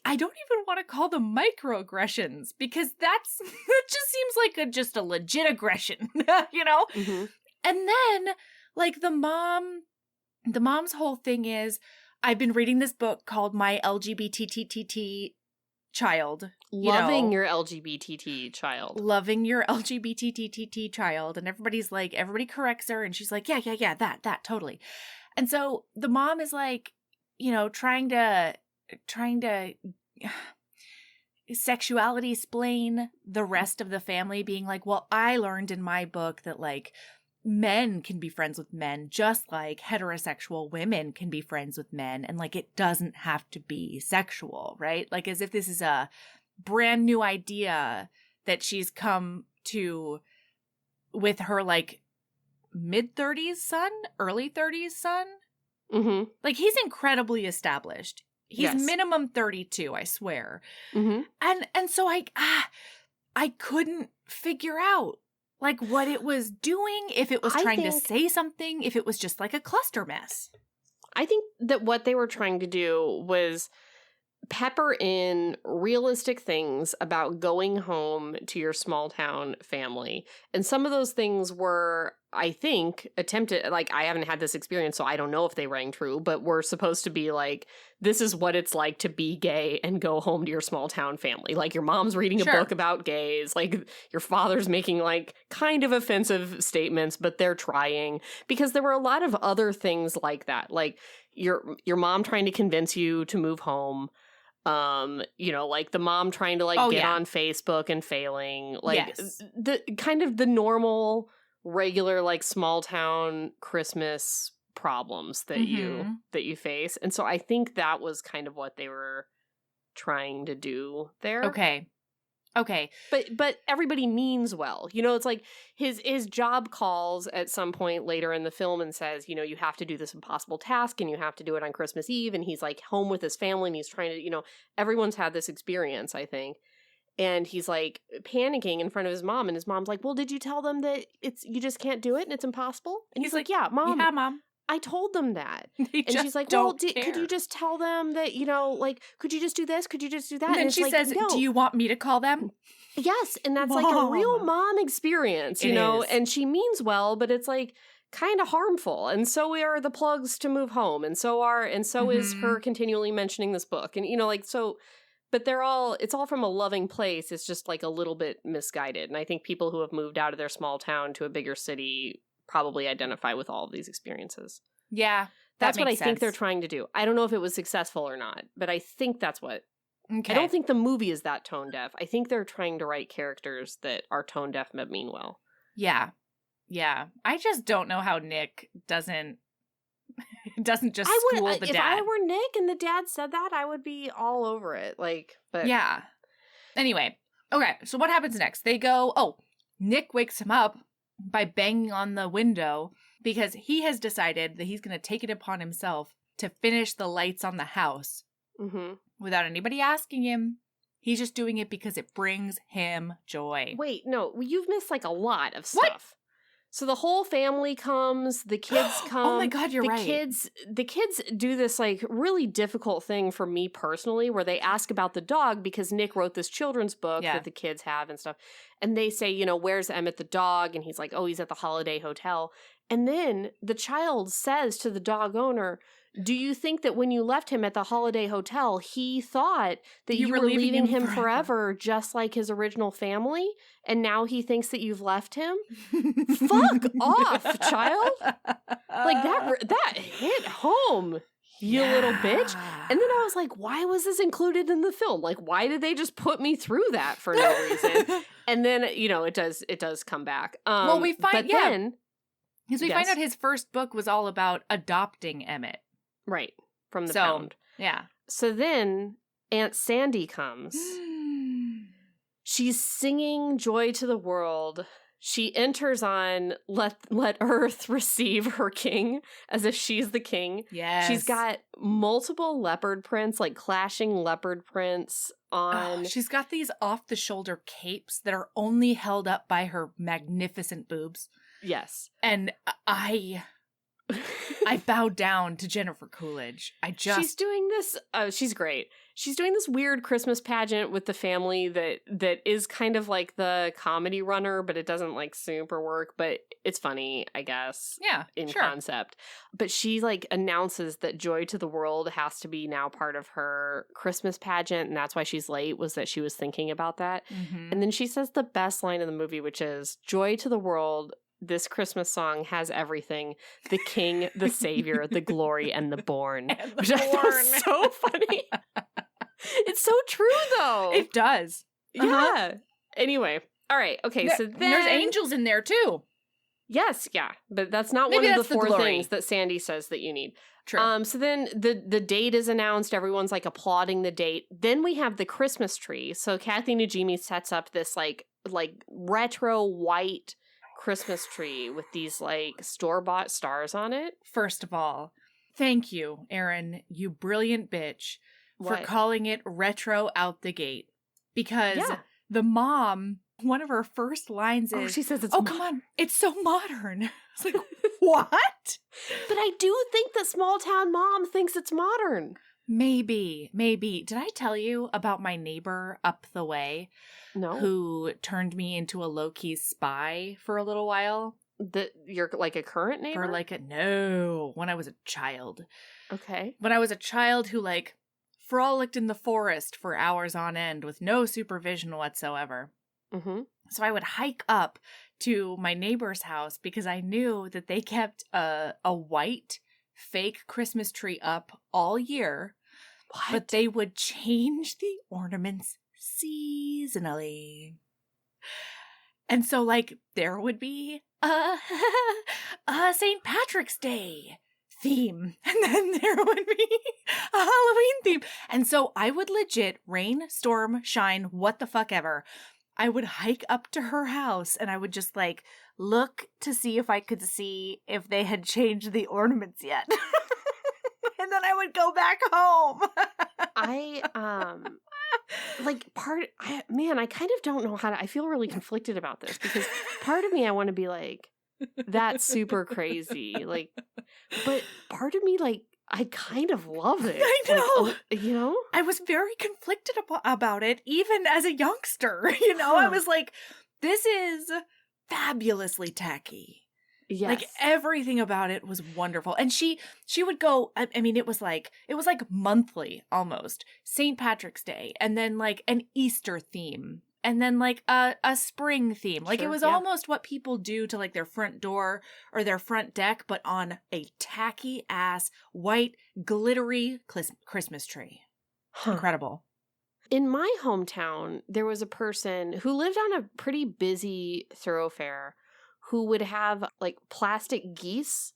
I don't even want to call them microaggressions because that just seems like just a legit aggression, Mm-hmm. And then like the mom's whole thing is, I've been reading this book called My LGBTTT Child. Loving your LGBTT child. Loving your LGBTTT child. And everybody corrects her and she's like, yeah, that, totally. And so the mom is like, trying to sexuality explain the rest of the family, being like, well, I learned in my book that like men can be friends with men just like heterosexual women can be friends with men, and like it doesn't have to be sexual, right? Like as if this is a brand new idea that she's come to with her like mid-30s son, early 30s son. Mm-hmm. Like he's incredibly established. He's minimum 32, I swear. Mm-hmm. And so I couldn't figure out like what it was doing, if it was trying to say something, if it was just like a cluster mess. I think that what they were trying to do was pepper in realistic things about going home to your small town family. And some of those things were, I think, attempted, like, I haven't had this experience, so I don't know if they rang true, but were supposed to be like, this is what it's like to be gay and go home to your small town family. Like, your mom's reading a book about gays, like, your father's making, like, kind of offensive statements, but they're trying. Because there were a lot of other things like that. Like, your mom trying to convince you to move home. Like the mom trying to get on Facebook and failing, the kind of the normal, regular, like small town Christmas problems that you face. And so I think that was kind of what they were trying to do there. Okay. But everybody means well. It's like his job calls at some point later in the film and says, you have to do this impossible task and you have to do it on Christmas Eve. And he's like home with his family and he's trying to, everyone's had this experience, I think. And he's like panicking in front of his mom and his mom's like, well, did you tell them that you just can't do it and it's impossible? And he's like, yeah, mom. Yeah, mom. I told them that. And she's like, well, could you just tell them that, could you just do this? Could you just do that? And then she says, no. Do you want me to call them? Yes. And that's like a real mom experience, you know, and she means well, but it's like kind of harmful. And so are the plugs to move home. And so is her continually mentioning this book. And, but it's all from a loving place. It's just like a little bit misguided. And I think people who have moved out of their small town to a bigger city probably identify with all of these experiences. Yeah. That's what I think they're trying to do. I don't know if it was successful or not, but I think that's what. Okay. I don't think the movie is that tone deaf. I think they're trying to write characters that are tone deaf but mean well. Yeah. Yeah. I just don't know how Nick doesn't just school the dad. If I were Nick and the dad said that, I would be all over it. But yeah. Anyway. Okay. So what happens next? They go, Nick wakes him up by banging on the window because he has decided that he's going to take it upon himself to finish the lights on the house without anybody asking him. He's just doing it because it brings him joy. Wait, no, you've missed a lot of stuff. What? So the whole family comes, the kids come. Oh my God, you're right. The kids do this really difficult thing for me personally where they ask about the dog because Nick wrote this children's book that the kids have and stuff. And they say, where's Emmett the dog? And he's like, oh, he's at the Holiday Hotel. And then the child says to the dog owner, do you think that when you left him at the Holiday Hotel, he thought that you were leaving him forever just like his original family? And now he thinks that you've left him? Fuck off, child. That hit home, you little bitch. And then I was like, why was this included in the film? Why did they just put me through that for no reason? And then, it does come back. Well, we find, because we find out his first book was all about adopting Emmett. Right. From the pound. Yeah. So then Aunt Sandy comes. She's singing Joy to the World. She enters on Let Earth Receive Her King as if she's the king. Yes. She's got multiple leopard prints, clashing leopard prints on. She's got these off-the-shoulder capes that are only held up by her magnificent boobs. Yes. And I bow down to Jennifer Coolidge. She's doing this. She's great. She's doing this weird Christmas pageant with the family that is kind of like the comedy runner, but it doesn't super work. But it's funny, I guess. Yeah, in concept. But she announces that Joy to the World has to be now part of her Christmas pageant, and that's why she's late. Was that she was thinking about that, and then she says the best line in the movie, which is Joy to the World. This Christmas song has everything: the king, the savior, the glory, and the born. Which I thought was so funny. It's so true, though. It does. Yeah. Anyway. All right. Okay. So then there's angels in there, too. Yes. Yeah. But that's not one of the four things that Sandy says that you need. True. So then the date is announced. Everyone's applauding the date. Then we have the Christmas tree. So Kathy Najimy sets up this retro white Christmas tree with these store-bought stars on it. First of all, thank you, Erin, you brilliant bitch, for calling it retro out the gate. Because the mom one of her first lines is, she says it's come on, it's so modern. It's like, what? But I do think that small town mom thinks it's modern. Maybe. Did I tell you about my neighbor up the way? No. Who turned me into a low-key spy for a little while? You're like a current neighbor? No, when I was a child. Okay. When I was a child who like frolicked in the forest for hours on end with no supervision whatsoever. Mm-hmm. So I would hike up to my neighbor's house because I knew that they kept a white fake Christmas tree up all year. What? But they would change the ornaments seasonally. And so, like, there would be a St. Patrick's Day theme. And then there would be a Halloween theme. And so I would legit, rain, storm, shine, what the fuck ever, I would hike up to her house and I would just, like, look to see if I could see if they had changed the ornaments yet. And then I would go back home. I kind of don't know how to, I feel really conflicted about this because part of me, I want to be like, that's super crazy. Like, but part of me, like, I kind of love it. I know. Like, you know? I was very conflicted about it, even as a youngster. You know, I was like, this is fabulously tacky. Yes. Like everything about it was wonderful. And she would go, I mean, it was like monthly almost. St. Patrick's Day, and then like an Easter theme, and then like a spring theme. Like it was almost what people do to like their front door or their front deck, but on a tacky ass white glittery Christmas tree. Incredible. In my hometown, there was a person who lived on a pretty busy thoroughfare who would have like plastic geese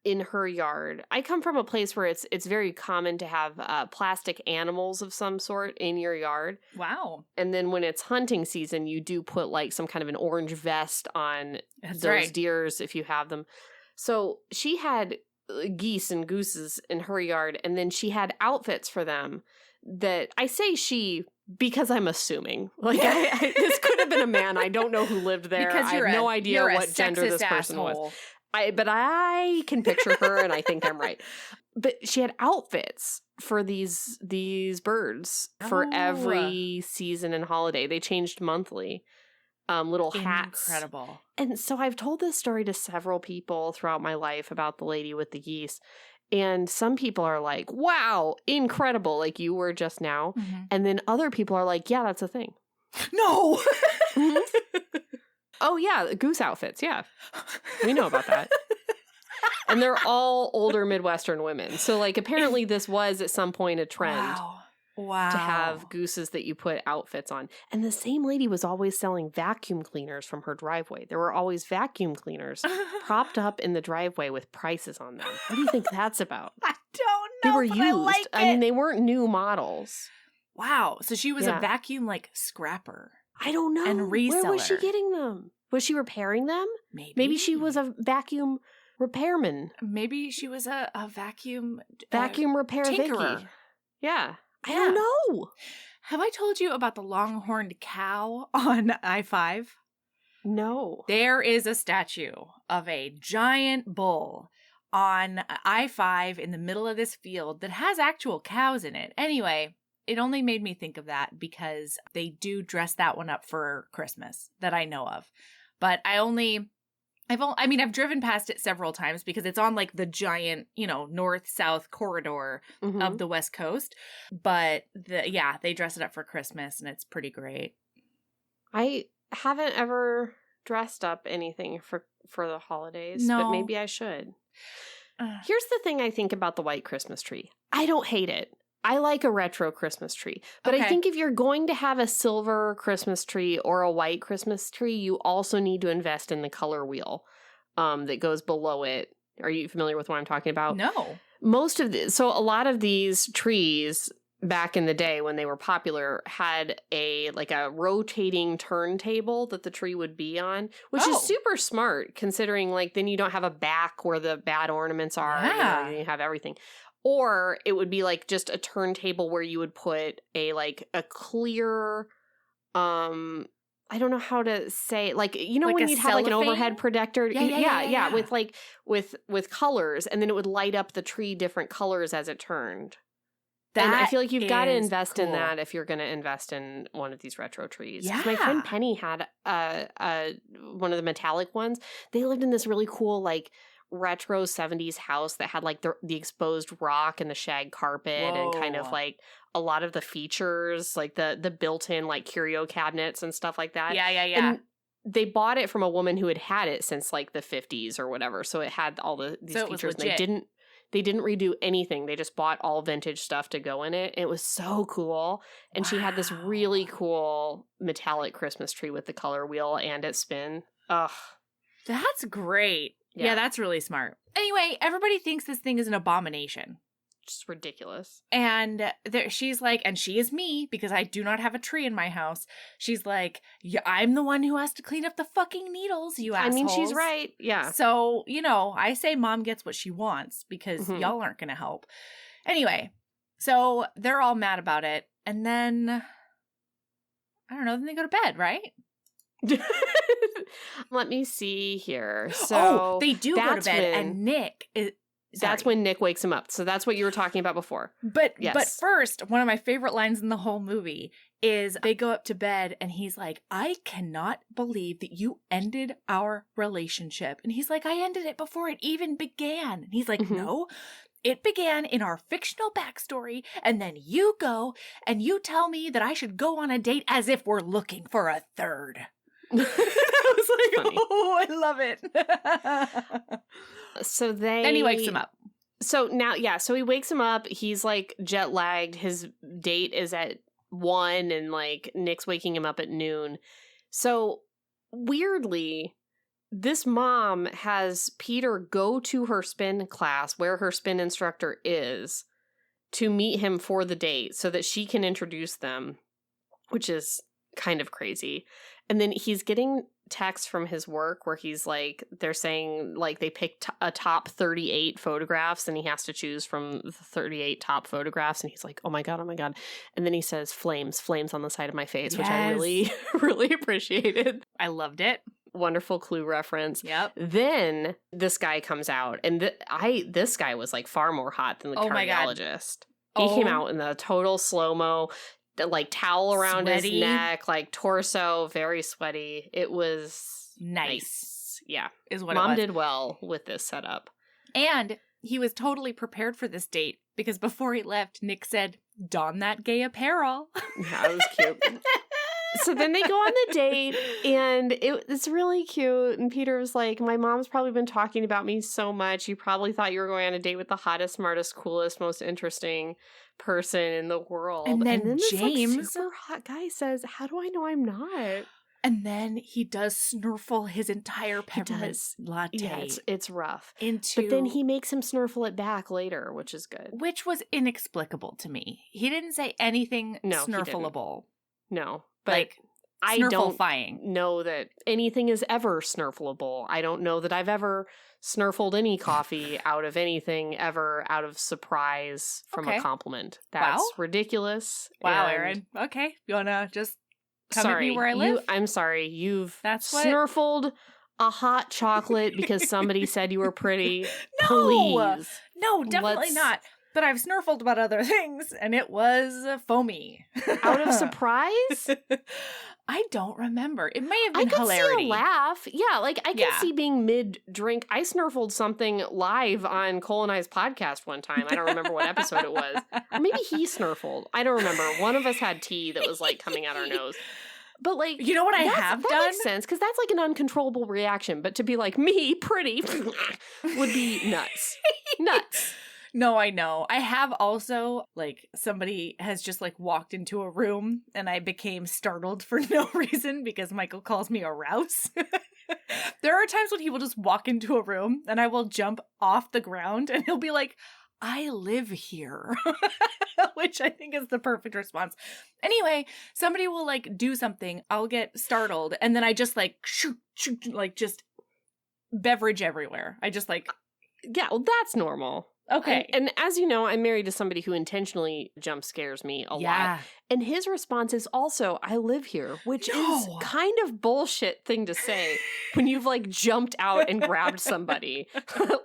in her yard. I come from a place where it's very common to have plastic animals of some sort in your yard. Wow. And then when it's hunting season, you do put like some kind of an orange vest on those deers if you have them. So she had geese and gooses in her yard, and then she had outfits for them that I say she because I'm assuming. Like, this could have been a man. I don't know who lived there. I have no idea what gender this person was. But I can picture her, and I think I'm right. But she had outfits for these birds for every season and holiday. They changed monthly. Little hats. Incredible. And so I've told this story to several people throughout my life about the lady with the geese. And some people are like, wow, incredible, like you were just now. Mm-hmm. And then other people are like, yeah, that's a thing. No. Mm-hmm. Oh, yeah, goose outfits. Yeah. We know about that. And they're all older Midwestern women. So, like, apparently this was at some point a trend. Wow. To have gooses that you put outfits on. And the same lady was always selling vacuum cleaners from her driveway. There were always vacuum cleaners propped up in the driveway with prices on them. What do you think that's about? I don't know. They were used. I like it. I mean, they weren't new models. Wow. So she was a vacuum, like, scrapper. I don't know. And reseller. Where was she getting them? Was she repairing them? Maybe she was a vacuum repairman. Maybe she was a vacuum... repair tinkerer. Vicky. Yeah. I don't know. Have I told you about the longhorned cow on I-5? No. There is a statue of a giant bull on I-5 in the middle of this field that has actual cows in it. Anyway, it only made me think of that because they do dress that one up for Christmas that I know of. But I've driven past it several times because it's on like the giant, north-south corridor of the West Coast. But they dress it up for Christmas and it's pretty great. I haven't ever dressed up anything for the holidays, but maybe I should. Here's the thing I think about the white Christmas tree. I don't hate it. I like a retro Christmas tree. But I think if you're going to have a silver Christmas tree or a white Christmas tree, you also need to invest in the color wheel that goes below it. Are you familiar with what I'm talking about? No. So a lot of these trees back in the day when they were popular had a rotating turntable that the tree would be on, which is super smart considering like then you don't have a back where the bad ornaments are. Yeah. You have everything. Or it would be like just a turntable where you would put a clear I don't know how to say, like, you know, Like when a you'd have like an cellophane? overhead projector, Yeah. with like with colors, and then it would light up the tree different colors as it turned. And I feel like you've got to invest in that if you're going to invest in one of these retro trees. Yeah. My friend Penny had one of the metallic ones. They lived in this really cool, like, retro 70s house that had like the exposed rock and the shag carpet and kind of like a lot of the features, like the built-in like curio cabinets and stuff like that. Yeah. And they bought it from a woman who had it since like the 50s or whatever. So it had all these features. And they didn't redo anything. They just bought all vintage stuff to go in it. It was so cool. And she had this really cool metallic Christmas tree with the color wheel and its spin. Ugh. That's great. Yeah, that's really smart. Anyway, everybody thinks this thing is an abomination. Just ridiculous. And she's like, and she is me, because I do not have a tree in my house. She's like, yeah, I'm the one who has to clean up the fucking needles, you assholes. I mean, she's right. Yeah. So, you know, I say mom gets what she wants because y'all aren't going to help. Anyway, so they're all mad about it. And then, I don't know, then they go to bed, right? Let me see here. So they do go to bed, and Nick is... That's when Nick wakes him up. So that's what you were talking about before. But first, one of my favorite lines in the whole movie is they go up to bed and he's like, I cannot believe that you ended our relationship. And he's like, I ended it before it even began. And he's like, no, it began in our fictional backstory. And then you go and you tell me that I should go on a date as if we're looking for a third. I was like, funny. Oh, I love it. So then he wakes him up. So now, so he wakes him up. He's like jet lagged. His date is at 1 and like Nick's waking him up at noon. So weirdly, this mom has Peter go to her spin class where her spin instructor is to meet him for the date so that she can introduce them, which is kind of crazy. And then he's getting texts from his work where he's like, they're saying like they picked a top 38 photographs and he has to choose from the 38 top photographs. And he's like, oh my God. And then he says flames on the side of my face, which I really, really appreciated. I loved it. Wonderful Clue reference. Yep. Then this guy comes out and this guy was like far more hot than the cardiologist. He came out in the total slow-mo, like towel around his neck, like torso, very sweaty. It was nice. Yeah. Is what Mom it was. did well with this setup. And he was totally prepared for this date because before he left, Nick said, don that gay apparel. Yeah, it was cute. So then they go on the date and it's really cute. And Peter was like, my mom's probably been talking about me so much. You probably thought you were going on a date with the hottest, smartest, coolest, most interesting person in the world. And then this James, like, super hot guy says, how do I know I'm not? And then he does snurfle his entire peppermint latte. Yeah, it's rough. But then he makes him snurfle it back later, which is good. Which was inexplicable to me. He didn't say anything snurfleable. No. But like, I don't know that anything is ever snurfleable. I don't know that I've ever snurfled any coffee out of anything ever out of surprise from a compliment. That's ridiculous. Wow, Erin. Okay. You want to just come at me where I live? I'm sorry. You've snurfled a hot chocolate because somebody said you were pretty. No! Please. No, definitely not. But I've snurfled about other things, and it was foamy. Out of surprise? I don't remember. It may have been hilarity. I could see a laugh. Yeah, like I could see being mid-drink. I snurfled something live on Cole and I's podcast one time. I don't remember what episode it was. Or maybe he snurfled. I don't remember. One of us had tea that was like coming out our nose. But like, you know what I have done? That makes sense because that's like an uncontrollable reaction. But to be like me, pretty, would be nuts. Nuts. No, I know. I have also, like, somebody has just, like, walked into a room and I became startled for no reason because Michael calls me a rouse. There are times when he will just walk into a room and I will jump off the ground and he'll be like, I live here, which I think is the perfect response. Anyway, somebody will, like, do something. I'll get startled and then I just, like, shoot, like, just beverage everywhere. I just, like... Yeah, well, that's normal. Okay. And as you know, I'm married to somebody who intentionally jump scares me a lot. And his response is also, I live here, which is kind of bullshit thing to say when you've like jumped out and grabbed somebody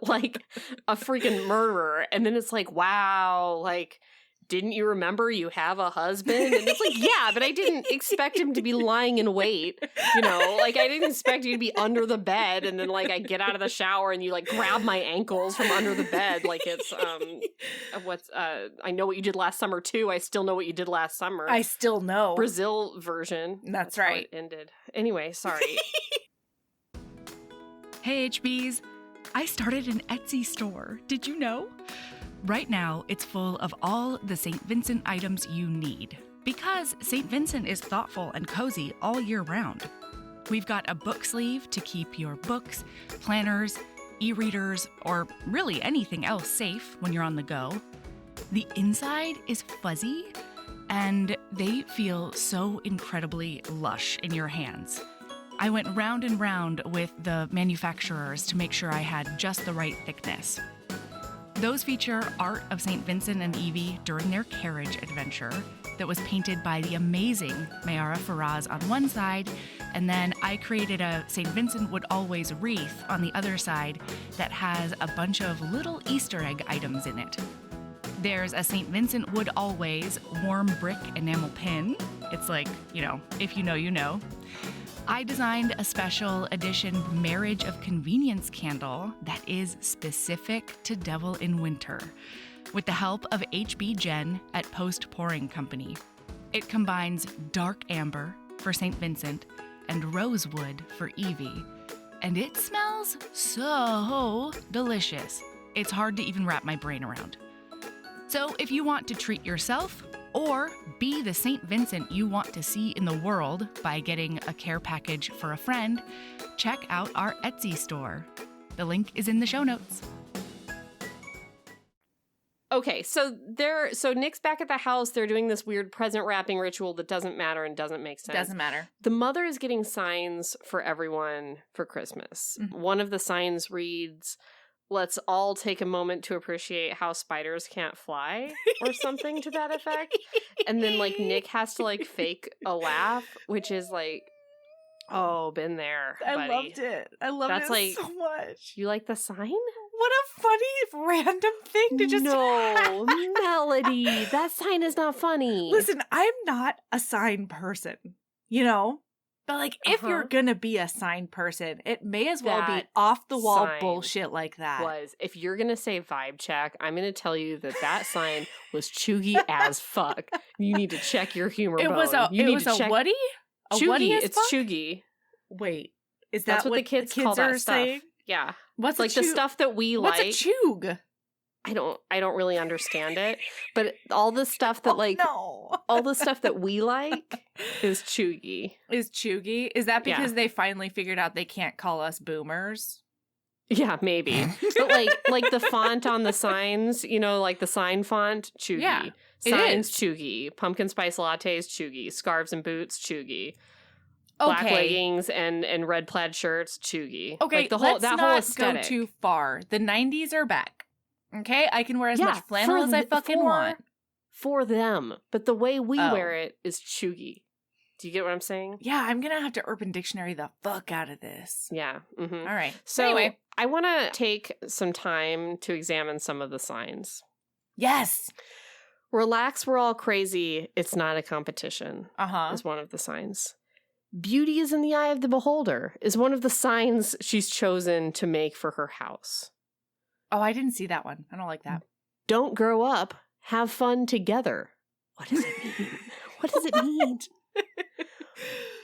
like a freaking murderer. And then it's like, wow, like, didn't you remember you have a husband? And it's like, yeah, but I didn't expect him to be lying in wait. You know, like I didn't expect you to be under the bed and then like I get out of the shower and you like grab my ankles from under the bed. Like it's, I know what you did last summer too. I still know what you did last summer. I still know. Brazil version. That's right. How it ended. Anyway, sorry. Hey, HBs. I started an Etsy store. Did you know? Right now, it's full of all the St. Vincent items you need, because St. Vincent is thoughtful and cozy all year round. We've got a book sleeve to keep your books, planners, e-readers, or really anything else safe when you're on the go. The inside is fuzzy, and they feel so incredibly lush in your hands. I went round and round with the manufacturers to make sure I had just the right thickness. Those feature art of St. Vincent and Evie during their carriage adventure that was painted by the amazing Mayara Faraz on one side, and then I created a St. Vincent Would Always wreath on the other side that has a bunch of little Easter egg items in it. There's a St. Vincent Would Always warm brick enamel pin. It's like, you know, if you know, you know. I designed a special edition Marriage of Convenience candle that is specific to Devil in Winter, with the help of HB Jen at Post Pouring Company. It combines dark amber for St. Vincent and rosewood for Evie, and it smells so delicious. It's hard to even wrap my brain around. So if you want to treat yourself, or be the St. Vincent you want to see in the world by getting a care package for a friend, check out our Etsy store. The link is in the show notes. Okay, so Nick's back at the house. They're doing this weird present wrapping ritual that doesn't matter and doesn't make sense. Doesn't matter. The mother is getting signs for everyone for Christmas. Mm-hmm. One of the signs reads, "Let's all take a moment to appreciate how spiders can't fly," or something to that effect. And then, like, Nick has to, like, fake a laugh, which is like, oh, been there, buddy. I loved it. I loved it like, so much. You like the sign? What a funny, random thing to just... No, Melody, that sign is not funny. Listen, I'm not a sign person, you know? But, like, if you're gonna be a sign person, it may as well be off-the-wall bullshit like that. If you're gonna say vibe check, I'm gonna tell you that sign was chuggy as fuck. You need to check your humor bone. It was a whaty? Chuggy, it's chuggy. Wait, is that's what the kids call that stuff? Saying? Yeah. What's like the stuff that we like? What's a chug? I don't really understand it, but all the stuff that all the stuff that we like is chuggy. Is chuggy? Is that because they finally figured out they can't call us boomers? Yeah, maybe. But like the font on the signs, you know, like the sign font, chuggy. Yeah, signs, chuggy. Pumpkin spice lattes, chuggy. Scarves and boots, chuggy. Black leggings and red plaid shirts, chuggy. Okay, like the whole that whole aesthetic. Go too far. The 90s are back. Okay, I can wear as much flannel as I fucking want. For them. But the way we wear it is chuggy. Do you get what I'm saying? Yeah, I'm going to have to Urban Dictionary the fuck out of this. Yeah. Mm-hmm. All right. So anyway, I want to take some time to examine some of the signs. Yes. Relax, we're all crazy. It's not a competition. Is one of the signs. Beauty is in the eye of the beholder is one of the signs she's chosen to make for her house. Oh, I didn't see that one. I don't like that. Don't grow up. Have fun together. What does it mean? What does it mean?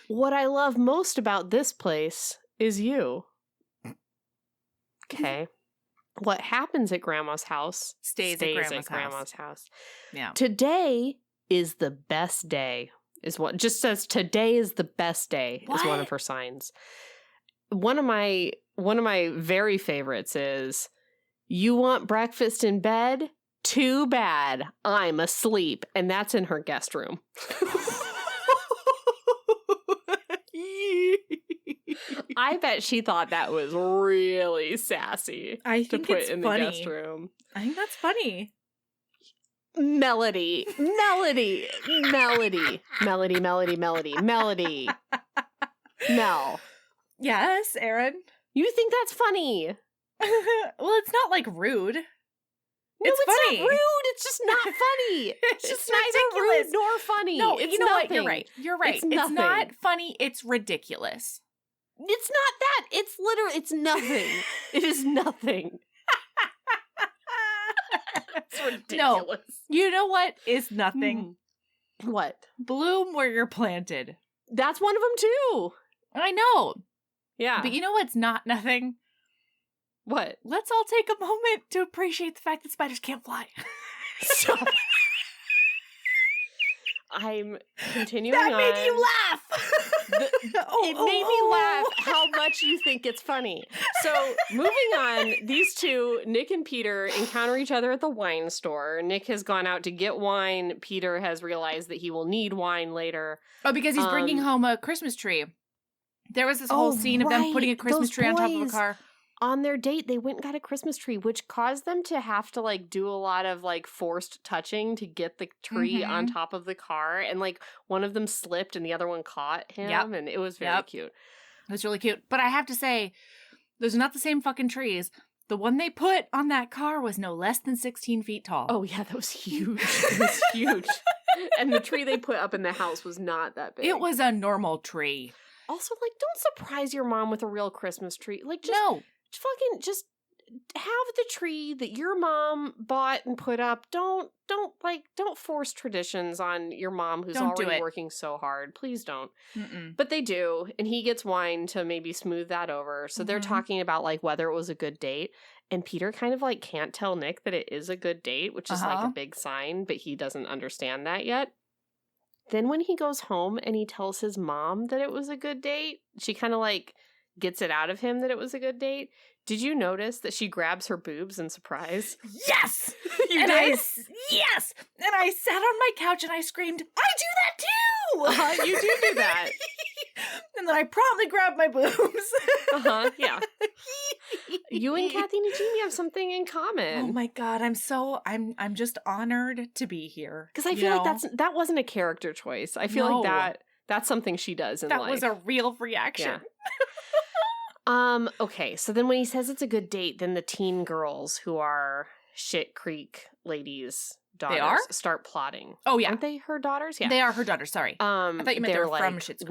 What I love most about this place is you. Okay. What happens at Grandma's house stays at Grandma's house. Yeah. Today is the best day. Is what just says today is the best day. What? Is one of her signs. One of my very favorites is, you want breakfast in bed? Too bad. I'm asleep. And that's in her guest room. I bet she thought that was really sassy. I think to put it's in funny. the guest room. I think that's funny. Melody. Mel. Yes, Erin. You think that's funny? Well, it's not like rude. No, It's it's funny. not rude. It's just not funny. It's just neither ridiculous. rude nor funny. No, it's you know nothing. what? You're right. You're right. It's It's nothing. not funny. It's ridiculous. It's not that. It's literally, it's nothing. It is nothing. It's ridiculous. No, you know what is nothing? What? Bloom where you're planted. That's one of them too. I know. Yeah. But you know what's not nothing? What? Let's all take a moment to appreciate the fact that spiders can't fly. Stop. I'm continuing That on. made you laugh. It made me laugh how much you think it's funny. So, moving on, these two, Nick and Peter, encounter each other at the wine store. Nick has gone out to get wine. Peter has realized that he will need wine later. Oh, because he's bringing home a Christmas tree. There was this whole scene of them putting a Christmas tree on top of a car. On their date, they went and got a Christmas tree, which caused them to have to, like, do a lot of, like, forced touching to get the tree on top of the car. And, like, one of them slipped and the other one caught him. And it was very cute. It was really cute. But I have to say, those are not the same fucking trees. The one they put on that car was no less than 16 feet tall. Oh, yeah, that was huge. It was huge. And the tree they put up in the house was not that big. It was a normal tree. Also, like, don't surprise your mom with a real Christmas tree. Like, just... No. Just have the tree that your mom bought and put up. Don't force traditions on your mom who's already working so hard. Please don't. But they do, and he gets wine to maybe smooth that over. So they're talking about, like, whether it was a good date, and Peter kind of, like, can't tell Nick that it is a good date, which is like a big sign, but he doesn't understand that yet. Then when he goes home and he tells his mom that it was a good date, she kind of, like, gets it out of him that it was a good date. Did you notice that she grabs her boobs in surprise? Yes! You did? Yes! And I sat on my couch and I screamed, I do that too! You do that. And then I promptly grabbed my boobs. Yeah. You and Kathy Najimy have something in common. Oh my god, I'm just honored to be here. Because I feel like that wasn't a character choice. I feel like that's something she does in life. That was a real reaction. Yeah. Okay, so then when he says it's a good date, then the teen girls who are Shit Creek ladies' daughters start plotting. Oh yeah. Aren't they her daughters? Yeah. They are her daughters, sorry. I thought you meant they were like, from Schitt's Creek.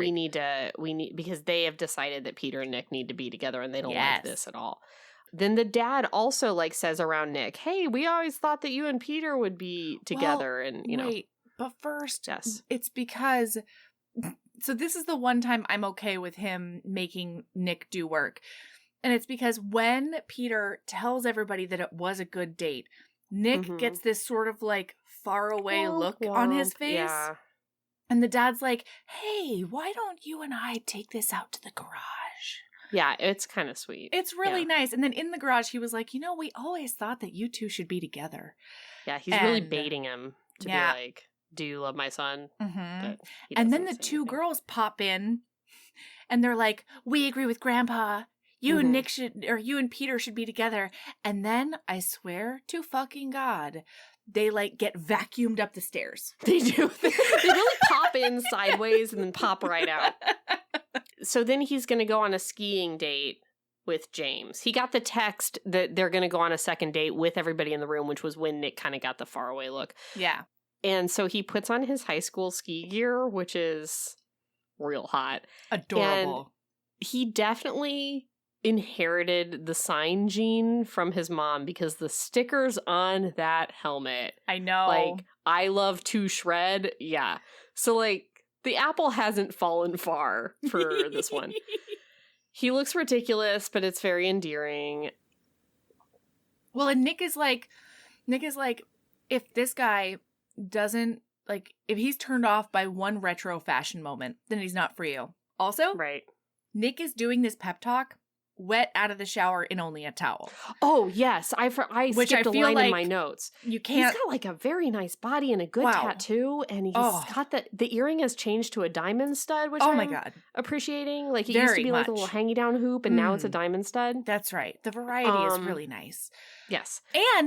We need because they have decided that Peter and Nick need to be together and they don't like this at all. Then the dad also, like, says around Nick, hey, we always thought that you and Peter would be together. Well, and, you know. Wait, but first, yes. It's because... So this is the one time I'm okay with him making Nick do work. And it's because when Peter tells everybody that it was a good date, Nick gets this sort of, like, faraway look on his face. Yeah. And the dad's like, hey, why don't you and I take this out to the garage? Yeah, it's kind of sweet. It's really nice. And then in the garage, he was like, you know, we always thought that you two should be together. Yeah, he's really baiting him to be like, do you love my son? And then the two girls pop in and they're like, we agree with Grandpa. You and Nick you and Peter should be together. And then I swear to fucking God, they, like, get vacuumed up the stairs. They do. They really pop in sideways and then pop right out. So then he's going to go on a skiing date with James. He got the text that they're going to go on a second date with everybody in the room, which was when Nick kind of got the faraway look. Yeah. And so he puts on his high school ski gear, which is real hot. Adorable. And he definitely inherited the sign gene from his mom because the stickers on that helmet. I know. Like, I love to shred. Yeah. So, like, the apple hasn't fallen far for this one. He looks ridiculous, but it's very endearing. Well, and Nick is like, if this guy doesn't, like, if he's turned off by one retro fashion moment, then he's not for you. Also, right. Nick is doing this pep talk wet out of the shower in only a towel. Oh, yes. I Which skipped I a feel line like in my notes. You can't. He's got like a very nice body and a good tattoo. And he's got the earring has changed to a diamond stud, which my I'm God. appreciating. Like it Very used to be like a much. little hangy down hoop and now it's a diamond stud. That's right. The variety is really nice. Yes.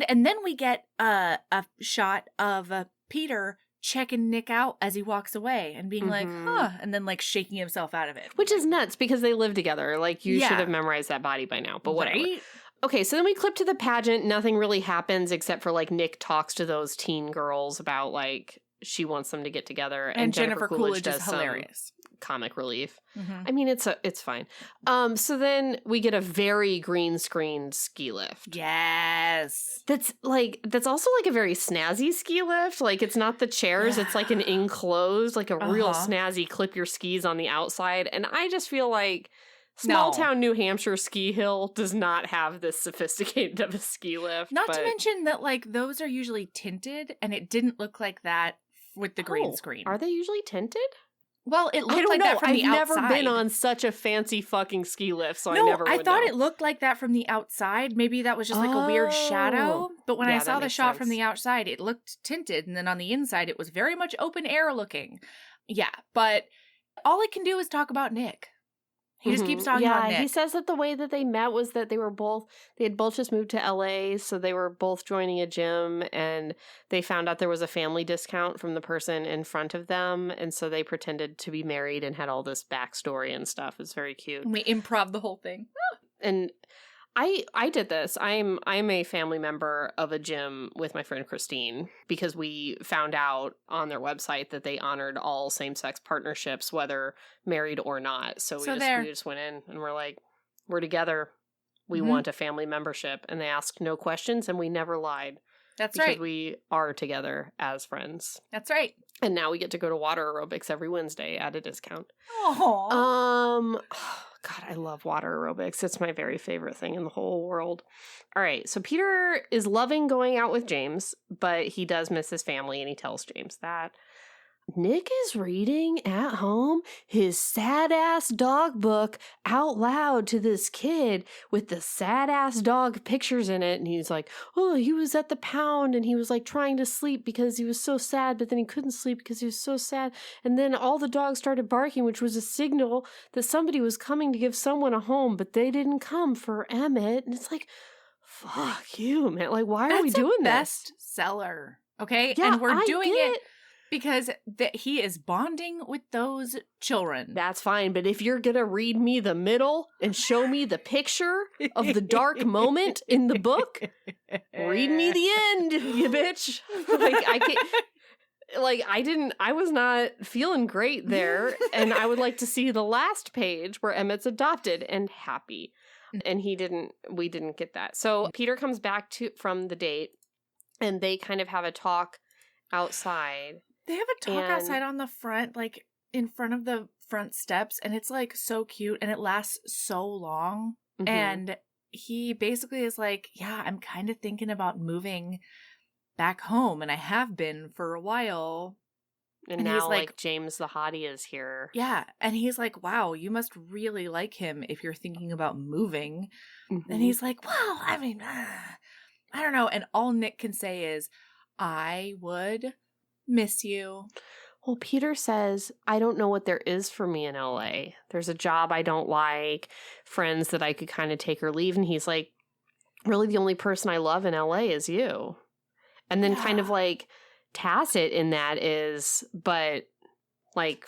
And then we get a shot of Peter checking Nick out as he walks away and being like, huh, and then like shaking himself out of it. Which is nuts because they live together. Like you should have memorized that body by now, but whatever. Right? Okay, so then we clip to the pageant. Nothing really happens except for like Nick talks to those teen girls about like she wants them to get together. And Jennifer Coolidge is hilarious. Comic relief. I mean, it's fine. So then we get a very green screened ski lift. Yes. That's also like a very snazzy ski lift. Like it's not the chairs, it's like an enclosed, like a real snazzy clip your skis on the outside. And I just feel like small town New Hampshire ski hill does not have this sophisticated of a ski lift. Not to mention that like those are usually tinted and it didn't look like that with the green screen. Are they usually tinted? Well, it looked like that from the outside. I've never been on such a fancy fucking ski lift, so I never would I thought know. It looked like that from the outside. Maybe that was just like a weird shadow. But when I saw the shot from the outside, it looked tinted. And then on the inside, it was very much open air looking. Yeah, but all it can do is talk about Nick. He just keeps talking about Nick. Yeah, he says that the way that they met was that they had both just moved to LA, so they were both joining a gym, and they found out there was a family discount from the person in front of them, and so they pretended to be married and had all this backstory and stuff. It's very cute. And we improv the whole thing. And I did this. I'm a family member of a gym with my friend Christine because we found out on their website that they honored all same-sex partnerships, whether married or not. So we just went in and we're like, we're together. We want a family membership. And they asked no questions and we never lied. That's right. Because we are together as friends. That's right. And now we get to go to water aerobics every Wednesday at a discount. Aww. God, I love water aerobics. It's my very favorite thing in the whole world. All right, so Peter is loving going out with James, but he does miss his family, and he tells James that. Nick is reading at home his sad-ass dog book out loud to this kid with the sad-ass dog pictures in it. And he's like, oh, he was at the pound and he was like trying to sleep because he was so sad, but then he couldn't sleep because he was so sad. And then all the dogs started barking, which was a signal that somebody was coming to give someone a home, but they didn't come for Emmett. And it's like, fuck you, man. Like, why are we doing this? Bestseller. Okay. Yeah, and we're doing it. Because he is bonding with those children. That's fine. But if you're going to read me the middle and show me the picture of the dark moment in the book, read me the end, you bitch. I was not feeling great there. And I would like to see the last page where Emmett's adopted and happy. And we didn't get that. So Peter comes back from the date and they kind of have a talk outside. They have a talk outside on the front, like in front of the front steps, and it's like so cute and it lasts so long. And he basically is like, yeah, I'm kind of thinking about moving back home, and I have been for a while. And now, like, James the hottie is here. Yeah. And he's like, wow, you must really like him if you're thinking about moving. And he's like, well, I mean, I don't know. And all Nick can say is, I would miss you. Well, Peter says, I don't know what there is for me in LA. There's a job I don't like, friends that I could kind of take or leave. And he's like, really the only person I love in LA is you. And then kind of like tacit in that is, but like,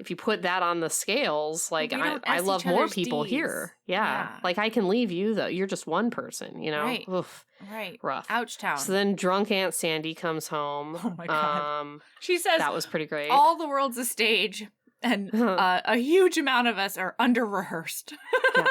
if you put that on the scales, like I love more people here. Yeah. Like I can leave you though. You're just one person, you know? Right. Oof. Right. Rough. Ouch town. So then drunk Aunt Sandy comes home. Oh my God. She says that was pretty great. All the world's a stage and a huge amount of us are under rehearsed. Yeah.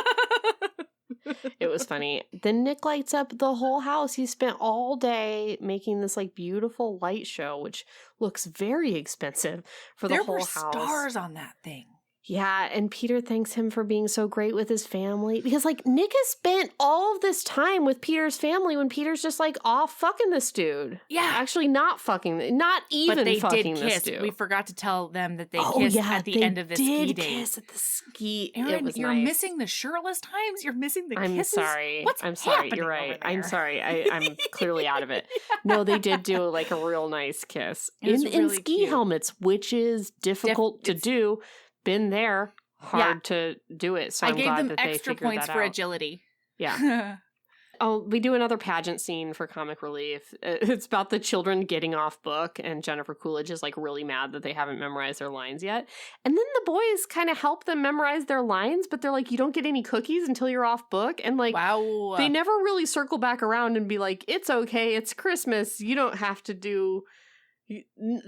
It was funny. Then Nick lights up the whole house. He spent all day making this like beautiful light show, which looks very expensive for the whole house. There were stars on that thing. Yeah, and Peter thanks him for being so great with his family. Because, like, Nick has spent all of this time with Peter's family when Peter's just, like, off fucking this dude. Yeah. Actually not fucking, not even but they fucking did this kiss. dude. We forgot to tell them that they kissed at the end of the ski did date. kiss at the ski. Erin, it was you're nice. missing the shirtless times. You're missing the I'm kisses. sorry. What's I'm sorry. happening You're over right. there? I'm sorry. I'm clearly out of it. No, they did do like a real nice kiss in really ski cute. helmets, which is difficult to do. Been there. Hard to do it. So I'm gave glad them that they extra figured points that for out. agility. Yeah. Oh, we do another pageant scene for comic relief. It's about the children getting off book, and Jennifer Coolidge is like really mad that they haven't memorized their lines yet. And then the boys kind of help them memorize their lines, but they're like, you don't get any cookies until you're off book. And like, wow. They never really circle back around and be like, it's okay, it's Christmas, you don't have to do...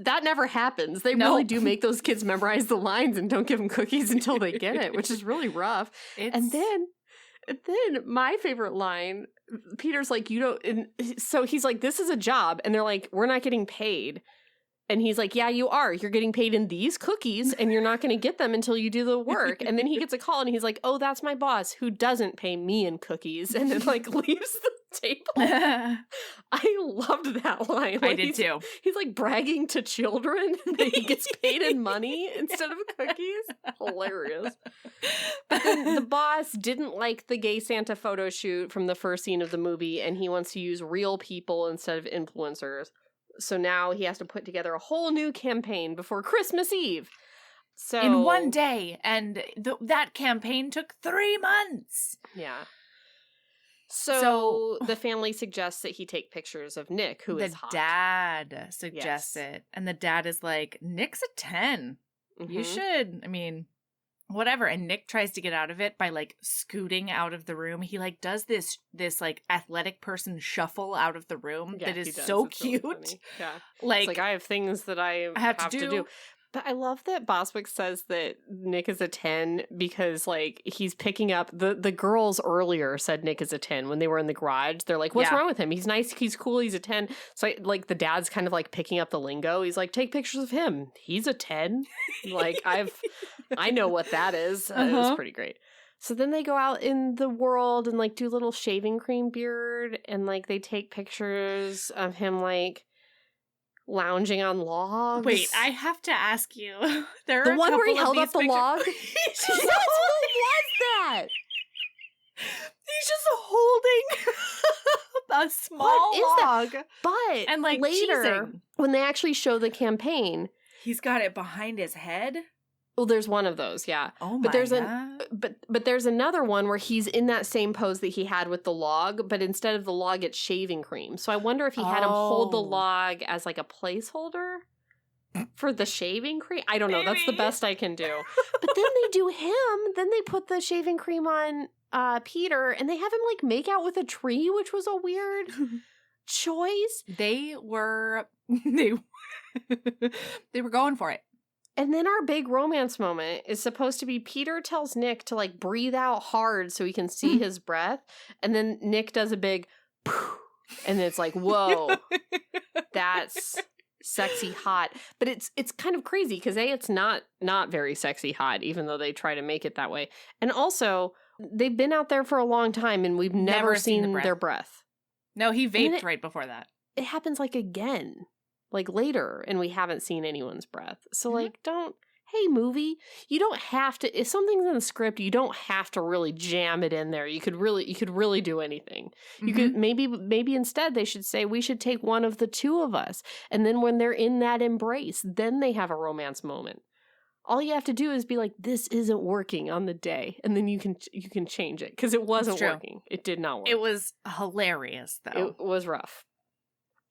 That never happens. They really do make those kids memorize the lines and don't give them cookies until they get it, which is really rough. And then my favorite line, Peter's like, you don't... And so he's like, this is a job. And they're like, we're not getting paid. And he's like, yeah, you are. You're getting paid in these cookies, and you're not going to get them until you do the work. And then he gets a call, and he's like, oh, that's my boss, who doesn't pay me in cookies, and then, like, leaves the table. I loved that line. Like, I did, too. He's, like, bragging to children that he gets paid in money instead of cookies. Hilarious. But then the boss didn't like the gay Santa photo shoot from the first scene of the movie, and he wants to use real people instead of influencers. So now he has to put together a whole new campaign before Christmas Eve. So in one day, and that campaign took 3 months. Yeah. So the family suggests that he take pictures of Nick, who is hot. The dad suggests it. And the dad is like, Nick's a 10. Mm-hmm. You should, I mean, whatever. And Nick tries to get out of it by like scooting out of the room. He like does this like athletic person shuffle out of the room that is so it's cute. really yeah. Like, it's like I have things that I have to do. But I love that Boswick says that Nick is a 10 because, like, he's picking up... The girls earlier said Nick is a 10 when they were in the garage. They're like, what's wrong with him? He's nice, he's cool, he's a 10. So, like, the dad's kind of, like, picking up the lingo. He's like, take pictures of him. He's a 10. Like, I know what that is. It was pretty great. So then they go out in the world and, like, do little shaving cream beard. And, like, they take pictures of him, like... lounging on logs. Wait, I have to ask you. There the are one where he held up the pictures. log? What was that? He's just holding a small log. But and like later, cheesing. When they actually show the campaign, he's got it behind his head. Well, there's one of those, yeah. Oh my but there's God. But there's another one where he's in that same pose that he had with the log, but instead of the log, it's shaving cream. So I wonder if he had him hold the log as like a placeholder for the shaving cream. I don't know. Maybe. That's the best I can do. But then they do him. Then they put the shaving cream on Peter, and they have him like make out with a tree, which was a weird choice. They were going for it. And then our big romance moment is supposed to be Peter tells Nick to like breathe out hard so he can see his breath. And then Nick does a big poof, and it's like, whoa, that's sexy hot. But it's kind of crazy because it's not very sexy hot, even though they try to make it that way. And also, they've been out there for a long time and we've never seen their breath. No, he vaped right before that. It happens like again. Like later, and we haven't seen anyone's breath. So like, hey movie, you don't have to, if something's in the script, you don't have to really jam it in there. You could really do anything. You could maybe instead they should say we should take one of the two of us. And then when they're in that embrace, then they have a romance moment. All you have to do is be like, this isn't working on the day. And then you can change it. Because it wasn't working. It did not work. It was hilarious though. It was rough.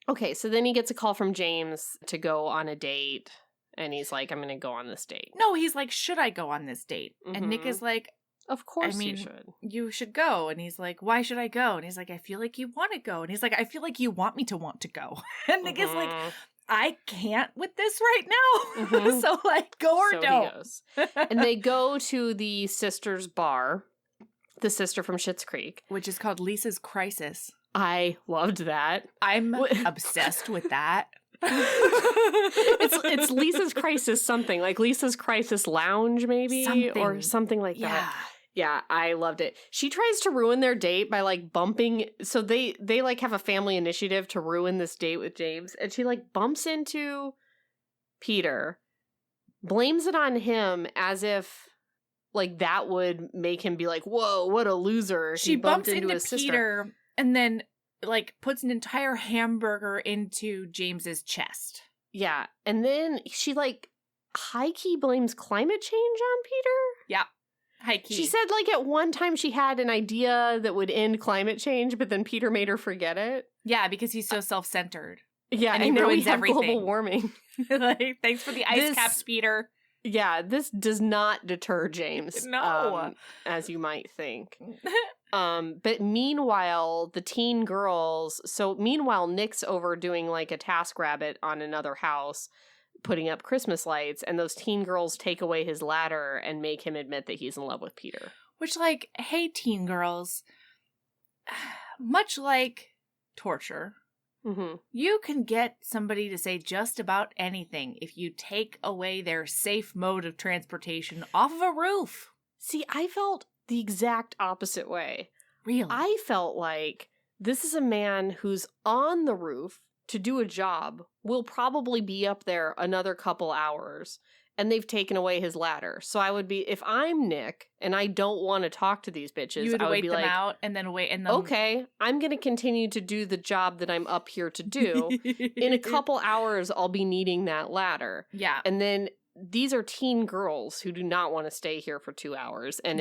Okay, so then he gets a call from James to go on a date, and he's like, I'm going to go on this date. No, he's like, should I go on this date? Mm-hmm. And Nick is like, of course you should. You should go. And he's like, why should I go? And he's like, I feel like you want to go. And he's like, I feel like you want me to want to go. And Nick is like, I can't with this right now. So like, go or don't. He goes. And they go to the sister's bar, the sister from Schitt's Creek. Which is called Lisa's Crisis. I loved that. I'm obsessed with that. It's Lisa's Crisis something, like Lisa's Crisis Lounge maybe, or something like that. Yeah, I loved it. She tries to ruin their date by like bumping. So they like have a family initiative to ruin this date with James, and she like bumps into Peter, blames it on him as if like that would make him be like, whoa, what a loser. She bumps into his Peter sister. and then like puts an entire hamburger into James's chest. Yeah, and then she like high-key blames climate change on Peter. Yeah. High-key. She said, like, at one time she had an idea that would end climate change, but then Peter made her forget it. Yeah, because he's so self-centered. Yeah, and he now we ruins have everything. global warming. Like, thanks for the ice caps, Peter. Yeah, this does not deter James. No. As you might think. But meanwhile, the teen girls... So, meanwhile, Nick's over doing, like, a TaskRabbit on another house, putting up Christmas lights, and those teen girls take away his ladder and make him admit that he's in love with Peter. Which, like, hey, teen girls, much like torture, you can get somebody to say just about anything if you take away their safe mode of transportation off of a roof. See, I felt the exact opposite way. Really? I felt like this is a man who's on the roof to do a job, will probably be up there another couple hours, and they've taken away his ladder. So I would be, if I'm Nick and I don't want to talk to these bitches, you would I would wait be them like, out and then wait and then okay, I'm going to continue to do the job that I'm up here to do. In a couple hours, I'll be needing that ladder. Yeah. And then these are teen girls who do not want to stay here for 2 hours, and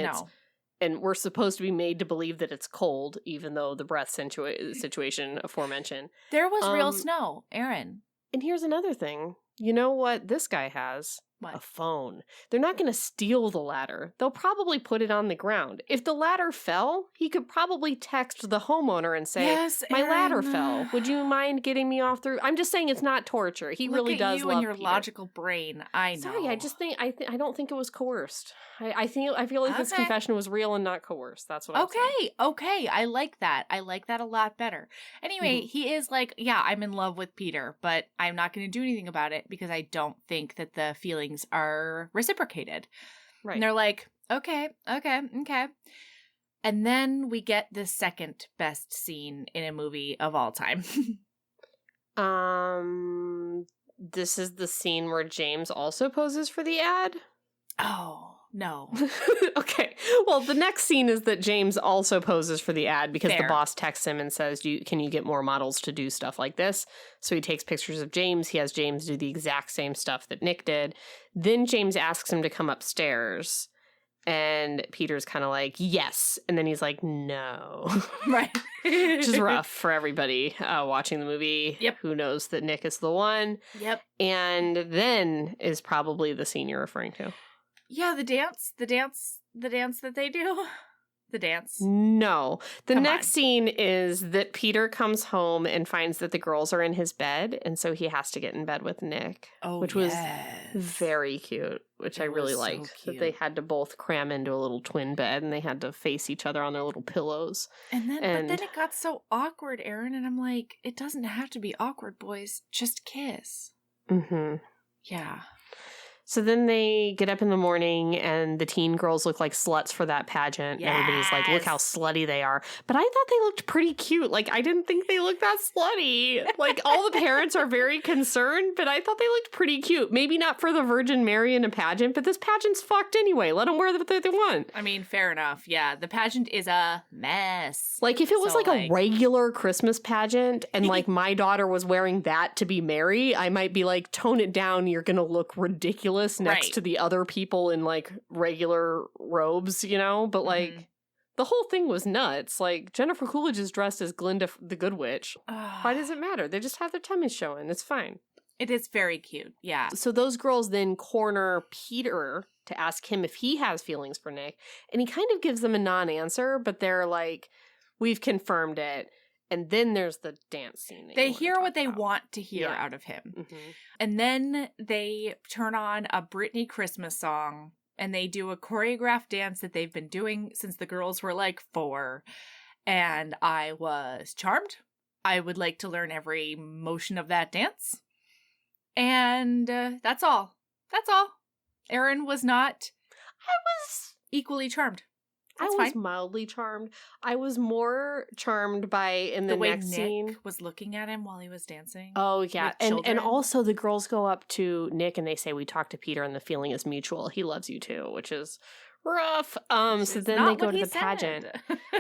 and we're supposed to be made to believe that it's cold, even though the breath situation aforementioned. There was real snow, Erin. And here's another thing. You know what this guy has? What? A phone. They're not going to steal the ladder. They'll probably put it on the ground. If the ladder fell, he could probably text the homeowner and say, yes, my Erin. ladder fell. Would you mind getting me off through? I'm just saying it's not torture. He Look really at does you love and your Peter. logical brain. I know. Sorry, I just think I don't think it was coerced. I feel like this confession was real and not coerced. That's what I'm saying. Okay. I like that. I like that a lot better. Anyway, he is like, yeah, I'm in love with Peter, but I'm not going to do anything about it because I don't think that the feelings are reciprocated. Right. And they're like, okay. And then we get the second best scene in a movie of all time. This is the scene where James also poses for the ad. Oh. No. Okay. Well, the next scene is that James also poses for the ad because Fair. the boss texts him and says, can you get more models to do stuff like this? So he takes pictures of James. He has James do the exact same stuff that Nick did. Then James asks him to come upstairs. And Peter's kind of like, yes. And then he's like, no. Right. Which is rough for everybody watching the movie. Yep. Who knows that Nick is the one. Yep. And then is probably the scene you're referring to. Yeah, the dance that they do. The dance. No. The Come next on. scene is that Peter comes home and finds that the girls are in his bed, and so he has to get in bed with Nick. Oh, which was very cute, which I really liked. That they had to both cram into a little twin bed, and they had to face each other on their little pillows. But then it got so awkward, Erin, and I'm like, it doesn't have to be awkward, boys. Just kiss. Mm-hmm. Yeah. So then they get up in the morning and the teen girls look like sluts for that pageant. Yes. And everybody's like, look how slutty they are. But I thought they looked pretty cute. Like, I didn't think they looked that slutty. Like, all the parents are very concerned, but I thought they looked pretty cute. Maybe not for the Virgin Mary in a pageant, but this pageant's fucked anyway. Let them wear what they want. I mean, fair enough. Yeah, the pageant is a mess. Like, if it was a regular Christmas pageant and, like, my daughter was wearing that to be Mary, I might be like, tone it down. You're going to look ridiculous next to the other people in like regular robes, you know? But like the whole thing was nuts. Like Jennifer Coolidge is dressed as Glinda the Good Witch. Why does it matter? They just have their tummies showing. It's fine. It is very cute. Yeah. So those girls then corner Peter to ask him if he has feelings for Nick. And he kind of gives them a non-answer, but they're like, we've confirmed it. And then there's the dance scene. They hear what they want to hear out of him. Mm-hmm. And then they turn on a Britney Christmas song and they do a choreographed dance that they've been doing since the girls were like 4. And I was charmed. I would like to learn every motion of that dance. And that's all. That's all. Erin was not equally charmed. I was mildly charmed. I was more charmed by in the way next Nick scene was looking at him while he was dancing. Oh yeah, and children. also the girls go up to Nick and they say, "We talked to Peter, and the feeling is mutual. He loves you too," which is rough. So then they go to the pageant,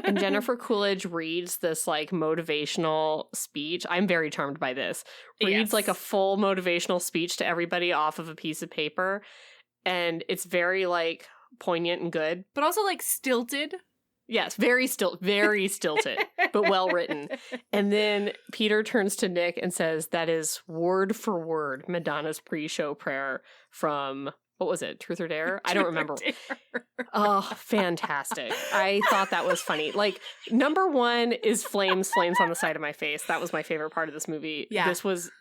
and Jennifer Coolidge reads this like motivational speech. I'm very charmed by this. Reads like a full motivational speech to everybody off of a piece of paper, and it's very like poignant and good, but also like stilted. Yes, very stilted, but well written. And then Peter turns to Nick and says, "That is word for word Madonna's pre-show prayer from, what was it, Truth or Dare? I don't remember." Oh, fantastic. I thought that was funny. Like, number one is flames on the side of my face. That was my favorite part of this movie. Yeah.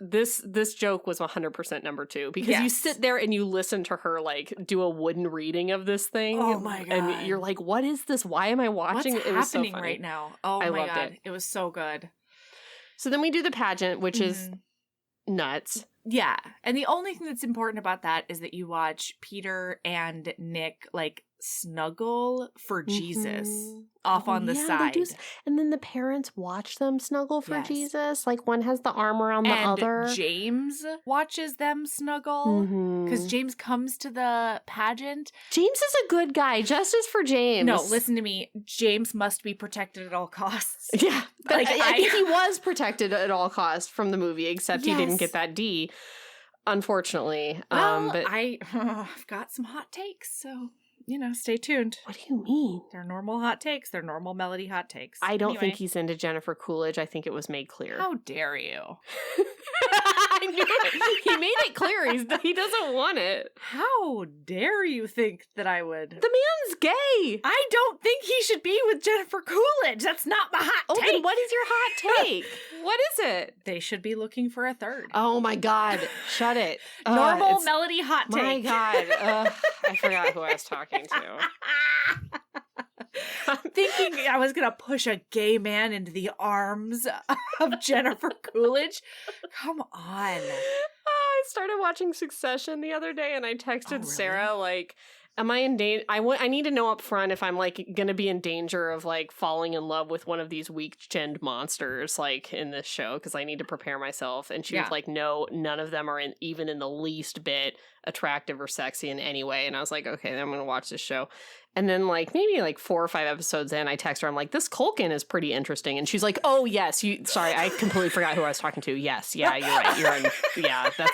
This joke was 100% number two, because you sit there and you listen to her like do a wooden reading of this thing. Oh my God. And you're like, what is this? Why am I watching What's it? It was happening so funny right now? Oh I my loved God. it. It was so good. So then we do the pageant, which is nuts. Yeah. And the only thing that's important about that is that you watch Peter and Nick like snuggle for Jesus off on the side. And then the parents watch them snuggle for Yes. Jesus. Like one has the arm around the And other. James watches them snuggle because James comes to the pageant. James is a good guy. Justice for James. No, listen to me. James must be protected at all costs. Yeah. But Like, I think he was protected at all costs from the movie, except he didn't get that D, unfortunately. Well, but I've got some hot takes, so stay tuned. what do you mean? They're normal hot takes. They're normal melody hot takes. I don't Anyway. think he's into Jennifer Coolidge. I think it was made clear. How dare you? I knew it. He made it clear. He doesn't want it. How dare you think that I would? The man's gay. I don't think he should be with Jennifer Coolidge. That's not my hot take. Then what is your hot take? What is it? They should be looking for a third. Oh my God. Shut it. Normal melody hot take. My God. I forgot who I was talking to. Thinking I was going to push a gay man into the arms of Jennifer Coolidge. Come on. I started watching Succession the other day and I texted Sarah, like, am I in danger? I need to know up front if I'm, like, going to be in danger of, like, falling in love with one of these weak-chinned monsters, like, in this show, because I need to prepare myself. And she was like, no, none of them are even in the least bit attractive or sexy in any way. And I was like, okay, then I'm going to watch this show. And then, like, maybe, like, 4 or 5 episodes in, I text her, I'm like, this Culkin is pretty interesting. And she's like, oh, yes, sorry, I completely forgot who I was talking to. Yes, yeah, you're right.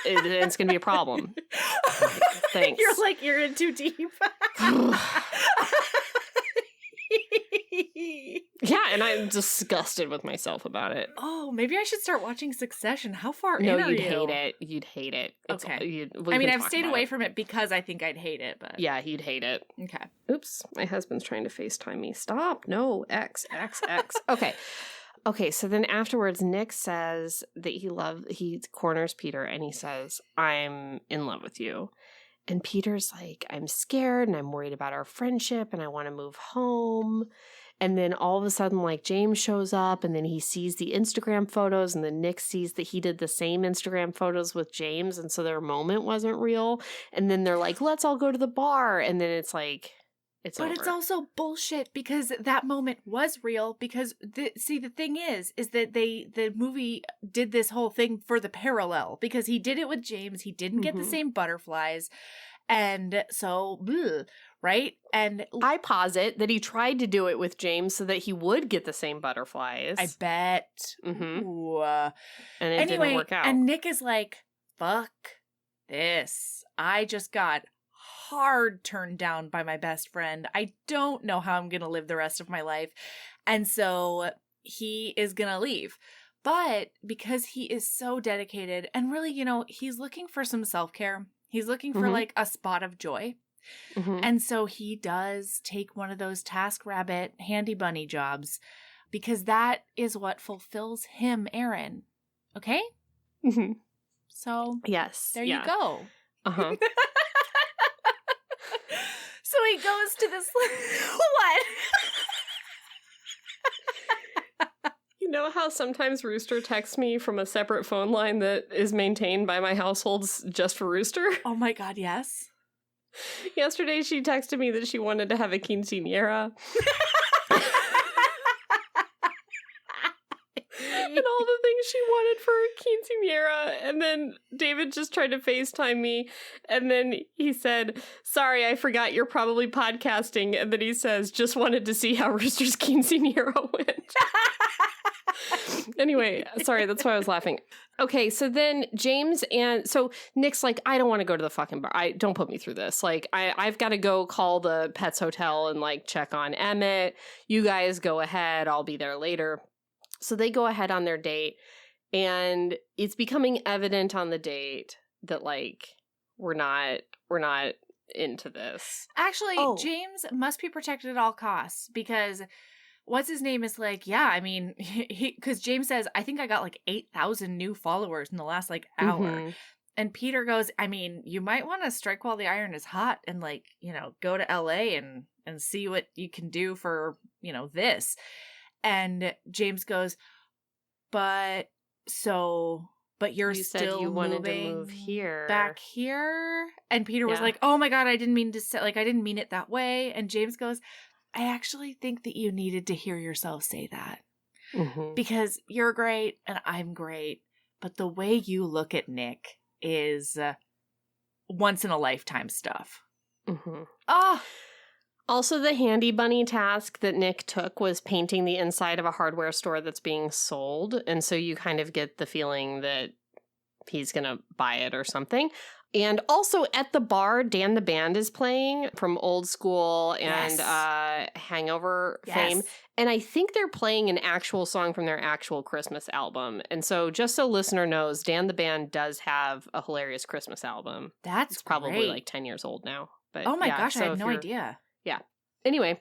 It's going to be a problem. Thanks. You're in too deep. Yeah, and I'm disgusted with myself about it. Oh, maybe I should start watching Succession. How far No, in are you'd you? hate it. You'd hate it. Okay. I've stayed away from it because I think I'd hate it, but yeah, you'd hate it. Okay. Oops, my husband's trying to FaceTime me. Stop. No, X. Okay, so then afterwards, Nick says that he corners Peter and he says, I'm in love with you. And Peter's like, I'm scared and I'm worried about our friendship and I want to move home. And then all of a sudden, like, James shows up and then he sees the Instagram photos and then Nick sees that he did the same Instagram photos with James. And so their moment wasn't real. And then they're like, let's all go to the bar. And then it's like, it's over. But it's also bullshit because that moment was real because the thing is that the movie did this whole thing for the parallel because he did it with James. He didn't get the same butterflies. And so, right? And I posit that he tried to do it with James so that he would get the same butterflies. I bet. Ooh, and it didn't work out. And Nick is like, fuck this. I just got hard turned down by my best friend. I don't know how I'm going to live the rest of my life. And so he is going to leave. But because he is so dedicated and really, he's looking for some self-care. He's looking for like a spot of joy. And so he does take one of those TaskRabbit handy bunny jobs because that is what fulfills him, Erin. Okay? So, yes. There you go. So he goes to this... What? He You know how sometimes Rooster texts me from a separate phone line that is maintained by my households just for Rooster? Oh my god, yes. Yesterday she texted me that she wanted to have a quinceañera. And all the things she wanted for a quinceañera. And then David just tried to FaceTime me. And then he said, sorry, I forgot you're probably podcasting. And then he says, just wanted to see how Rooster's quinceañera went. Anyway, sorry, that's why I was laughing. Okay, so then James so Nick's like, I don't want to go to the fucking bar. Don't put me through this. Like, I've got to go call the Pets Hotel and like check on Emmett. You guys go ahead. I'll be there later. So they go ahead on their date, and it's becoming evident on the date that like we're not into this. Actually, James must be protected at all costs because what's his name is like, yeah, I mean, because James says, I think I got like 8,000 new followers in the last like hour. Mm-hmm. And Peter goes, I mean, you might want to strike while the iron is hot and like, you know, go to LA and see what you can do for, you know, this. And James goes, but you still you wanted to move here, back here. And Peter was like, oh my God, I didn't mean to say, like, I didn't mean it that way. And James goes, I actually think that you needed to hear yourself say that because you're great and I'm great. But the way you look at Nick is once in a lifetime stuff. Also, the handy bunny task that Nick took was painting the inside of a hardware store that's being sold. And so you kind of get the feeling that he's going to buy it or something. And also at the bar, Dan the Band is playing from Old School and Hangover fame. And I think they're playing an actual song from their actual Christmas album. And so just so listener knows, Dan the Band does have a hilarious Christmas album. It's probably great. Like 10 years old now. But oh my gosh, I had no idea. Yeah. Anyway,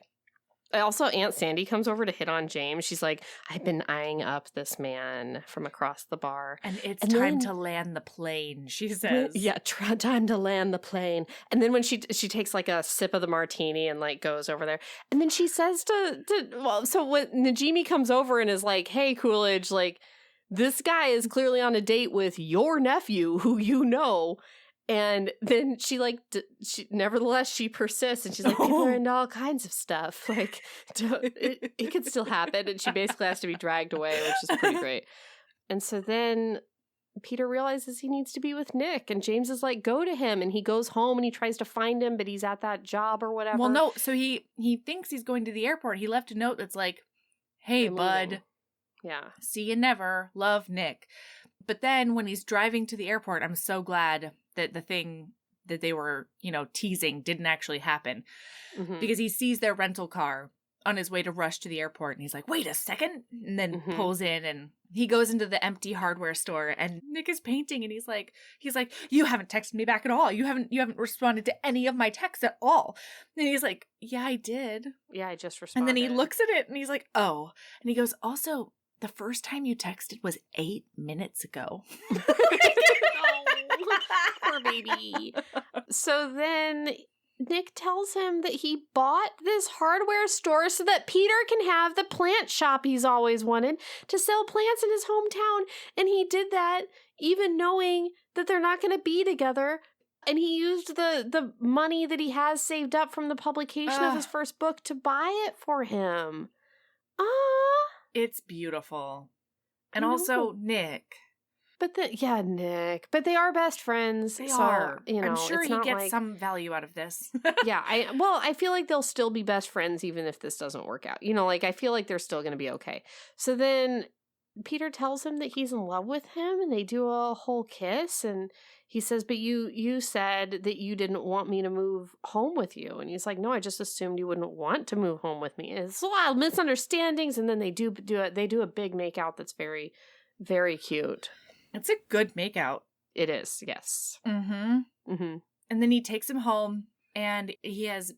also Aunt Sandy comes over to hit on James. She's like, I've been eyeing up this man from across the bar. And it's time to land the plane, she says. Yeah, time to land the plane. And then when she takes like a sip of the martini and like goes over there. And then she says so when Najimy comes over and is like, hey, Coolidge, like this guy is clearly on a date with your nephew who you know. And then she nevertheless, she persists and she's like, people are into all kinds of stuff. Like, it could still happen. And she basically has to be dragged away, which is pretty great. And so then Peter realizes he needs to be with Nick. And James is like, go to him. And he goes home and he tries to find him, but he's at that job or whatever. Well, no. So he thinks he's going to the airport. He left a note that's like, hey, bud. Yeah. See you never. Love, Nick. But then when he's driving to the airport, I'm so glad that the thing that they were, you know, teasing didn't actually happen because he sees their rental car on his way to rush to the airport and he's like, wait a second, and then pulls in and he goes into the empty hardware store and Nick is painting and he's like, you haven't texted me back at all. You haven't responded to any of my texts at all. And he's like, yeah, I did. Yeah, I just responded. And then he looks at it and he's like, oh. And he goes, also, the first time you texted was 8 minutes ago. Poor baby. So then Nick tells him that he bought this hardware store so that Peter can have the plant shop he's always wanted to sell plants in his hometown. And he did that even knowing that they're not going to be together. And he used the money that he has saved up from the publication of his first book to buy it for him. It's beautiful. And also Nick. Nick. But they are best friends. They are. You know, I'm sure he gets some value out of this. Yeah. I feel like they'll still be best friends even if this doesn't work out. You know, like I feel like they're still going to be okay. So then Peter tells him that he's in love with him and they do a whole kiss and he says, but you said that you didn't want me to move home with you. And he's like, no, I just assumed you wouldn't want to move home with me. And it's a lot of misunderstandings. And then they do a big makeout that's very, very cute. It's a good makeout. It is, yes. And then he takes him home and he's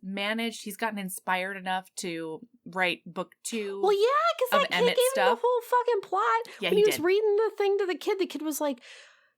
gotten inspired enough to write book 2. Well, yeah, because that kid gave him the whole fucking plot. Yeah, when he was reading the thing to the kid was like,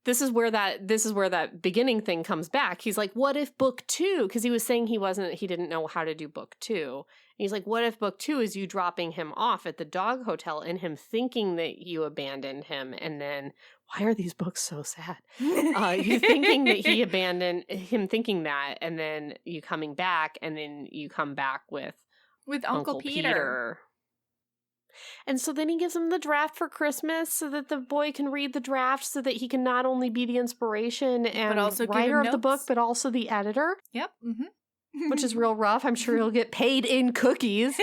this is where that beginning thing comes back. He's like, what if book 2? Because he was saying he didn't know how to do book 2. And he's like, what if book 2 is you dropping him off at the dog hotel and him thinking that you abandoned him? And then, why are these books so sad? You thinking that he abandoned him, thinking that, and then you coming back, and then you come back with Uncle Peter. And so then he gives him the draft for Christmas so that the boy can read the draft so that he can not only be the inspiration and also writer of the book, but also the editor. Yep. Mm-hmm. Which is real rough. I'm sure he'll get paid in cookies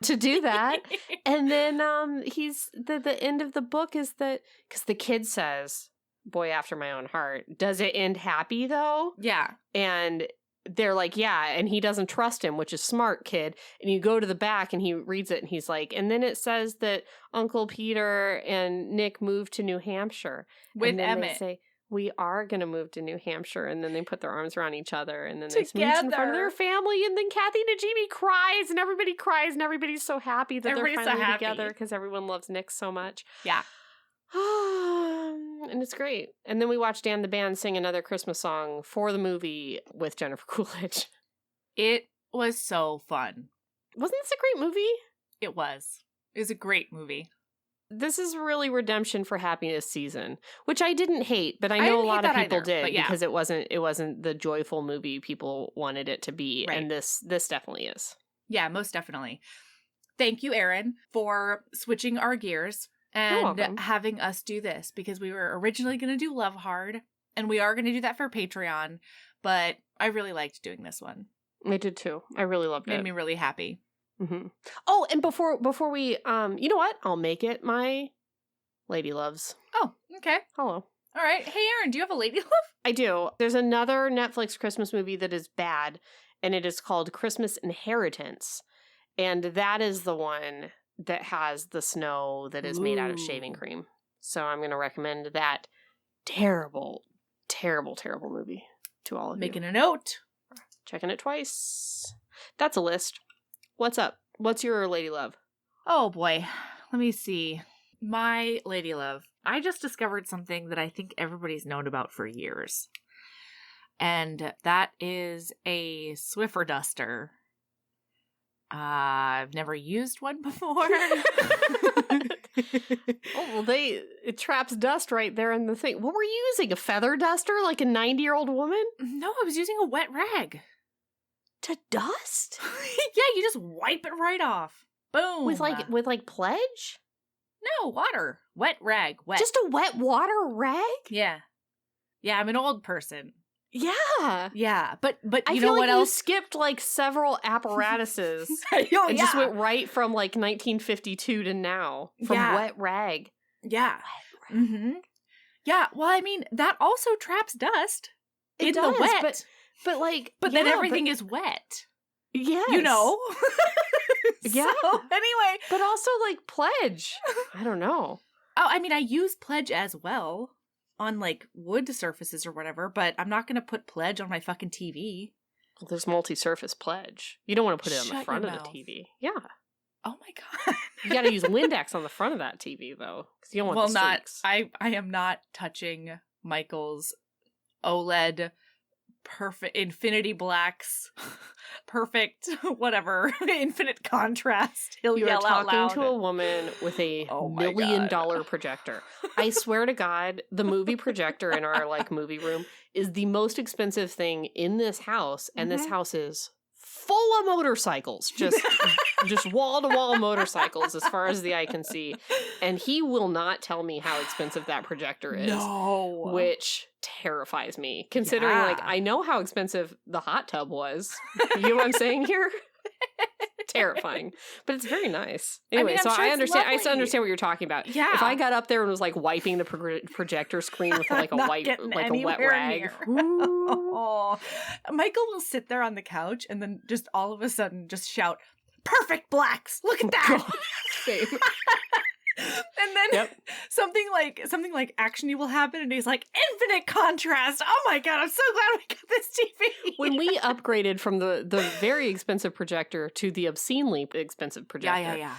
to do that. And then he's the end of the book is that, because the kid says, boy after my own heart, does it end happy though? Yeah. And they're like, yeah, and he doesn't trust him, which is smart, kid. And you go to the back and he reads it and he's like, and then it says that Uncle Peter and Nick moved to New Hampshire. With and then Emmett. They say, we are going to move to New Hampshire. And then they put their arms around each other and then they smooch in front of their family. And then Kathy Najimy cries and everybody's so happy that they're finally together because everyone loves Nick so much. Yeah. And it's great. And then we watched Dan the Band sing another Christmas song for the movie with Jennifer Coolidge. It was so fun. Wasn't this a great movie? It was. It was a great movie. This is really redemption for happiness season, which I didn't hate, but I know a lot of people did because it wasn't the joyful movie people wanted it to be. Right. And this definitely is. Yeah, most definitely. Thank you, Erin, for switching our gears and having us do this, because we were originally going to do Love Hard and we are going to do that for Patreon, but I really liked doing this one. I did too. I really loved it. Made me really happy. Mm-hmm. Oh, and before we, you know what? I'll make it my Lady Loves. Oh, okay. Hello. All right. Hey, Erin, do you have a Lady Love? I do. There's another Netflix Christmas movie that is bad, and it is called Christmas Inheritance. And that is the one that has the snow that is made out of shaving cream. So I'm going to recommend that terrible, terrible, terrible movie to all of you. Making a note. Checking it twice. That's a list. What's up? What's your Lady Love? Oh boy. Let me see. My Lady Love. I just discovered something that I think everybody's known about for years. And that is a Swiffer Duster. I've never used one before. Oh, well, it traps dust right there in the thing. What were you using? A feather duster? Like a 90-year-old woman? No, I was using a wet rag. To dust? Yeah, you just wipe it right off. Boom. With Pledge? No, water. Wet rag. Wet. Just a wet water rag? Yeah. Yeah, I'm an old person. Yeah. Yeah, but I you feel know like what you else? skipped like several apparatuses. And just went right from like 1952 to now. From wet rag. Yeah. Wet rag. Mm-hmm. Yeah, well, I mean, that also traps dust in the wet. But then everything is wet. Yes. You know? Yeah. So, anyway. But also like Pledge. I don't know. Oh, I mean, I use Pledge as well on like wood surfaces or whatever, but I'm not going to put Pledge on my fucking TV. Well, there's multi-surface Pledge. You don't want to put it on the front of the TV. Yeah. Oh my God. You got to use Windex on the front of that TV though, because you don't want the streaks. I am not touching Michael's OLED perfect Infinity Blacks perfect whatever infinite contrast. He'll yell out loud. You're talking to a woman with a $1 million projector. I swear to God, the movie projector in our like movie room is the most expensive thing in this house, and this house is full of motorcycles, just wall to wall motorcycles as far as the eye can see. And he will not tell me how expensive that projector is. No. Which terrifies me, considering like I know how expensive the hot tub was. You know what I'm saying here? Terrifying, but it's very nice. Anyway, so I understand. I understand what you're talking about. Yeah. If I got up there and was like wiping the projector screen with like a a wet rag. Oh, Michael will sit there on the couch and then just all of a sudden just shout, "Perfect blacks! Look at that!" Same. And then something like actiony will happen, and he's like, "Infinite contrast! Oh my God, I'm so glad we got this TV." When we upgraded from the very expensive projector to the obscenely expensive projector,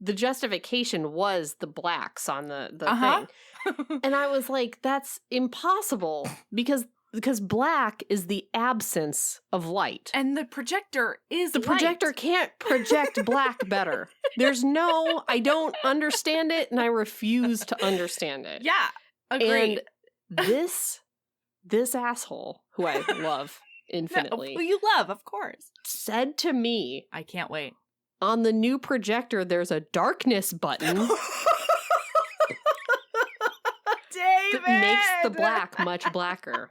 the justification was the blacks on the thing. And I was like, that's impossible because black is the absence of light. And the projector is the projector can't project black better. There's no, I don't understand it, and I refuse to understand it. Yeah, agreed. And this asshole, who I love infinitely, who you love, of course, said to me, I can't wait. On the new projector, there's a darkness button David! that makes the black much blacker.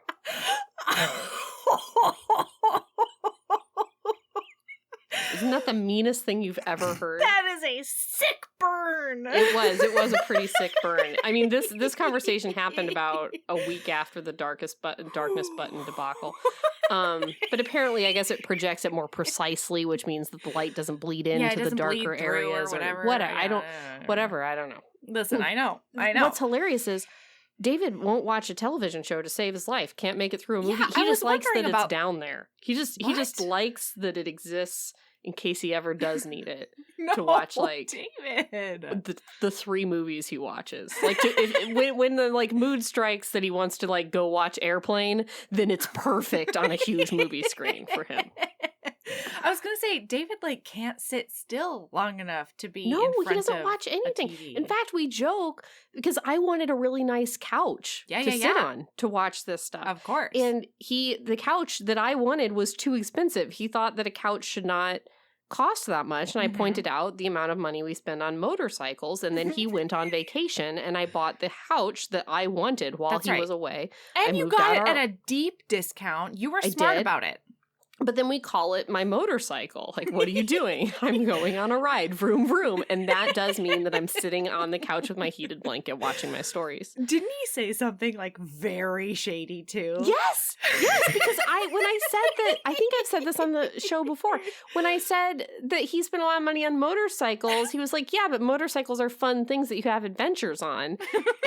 Isn't that the meanest thing you've ever heard? That is a sick burn. It was a pretty sick burn. I mean, this conversation happened about a week after the darkness button debacle. But apparently, I guess it projects it more precisely, which means that the light doesn't bleed into the darker areas or whatever. Whatever. I don't know. Listen, I know. What's hilarious is David won't watch a television show to save his life. Can't make it through a movie. Yeah, he just likes that it's down there. He just likes that it exists in case he ever does need it to watch, like, David. the 3 movies he watches. Like, when the, like, mood strikes that he wants to, like, go watch Airplane, then it's perfect on a huge movie screen for him. I was gonna say, David, like, can't sit still long enough to be in front he doesn't of watch anything. a TV. In fact, we joke because I wanted a really nice couch to sit on to watch this stuff. Of course. And the couch that I wanted was too expensive. He thought that a couch should not cost that much, and I pointed out the amount of money we spend on motorcycles, and then he went on vacation, and I bought the couch that I wanted while he was away. And you got it at a deep discount. You were smart about it. But then we call it my motorcycle. Like, what are you doing? I'm going on a ride, vroom, vroom. And that does mean that I'm sitting on the couch with my heated blanket watching my stories. Didn't he say something, like, very shady, too? Yes, because when I said that, I think I've said this on the show before, when I said that he spent a lot of money on motorcycles, he was like, yeah, but motorcycles are fun things that you have adventures on.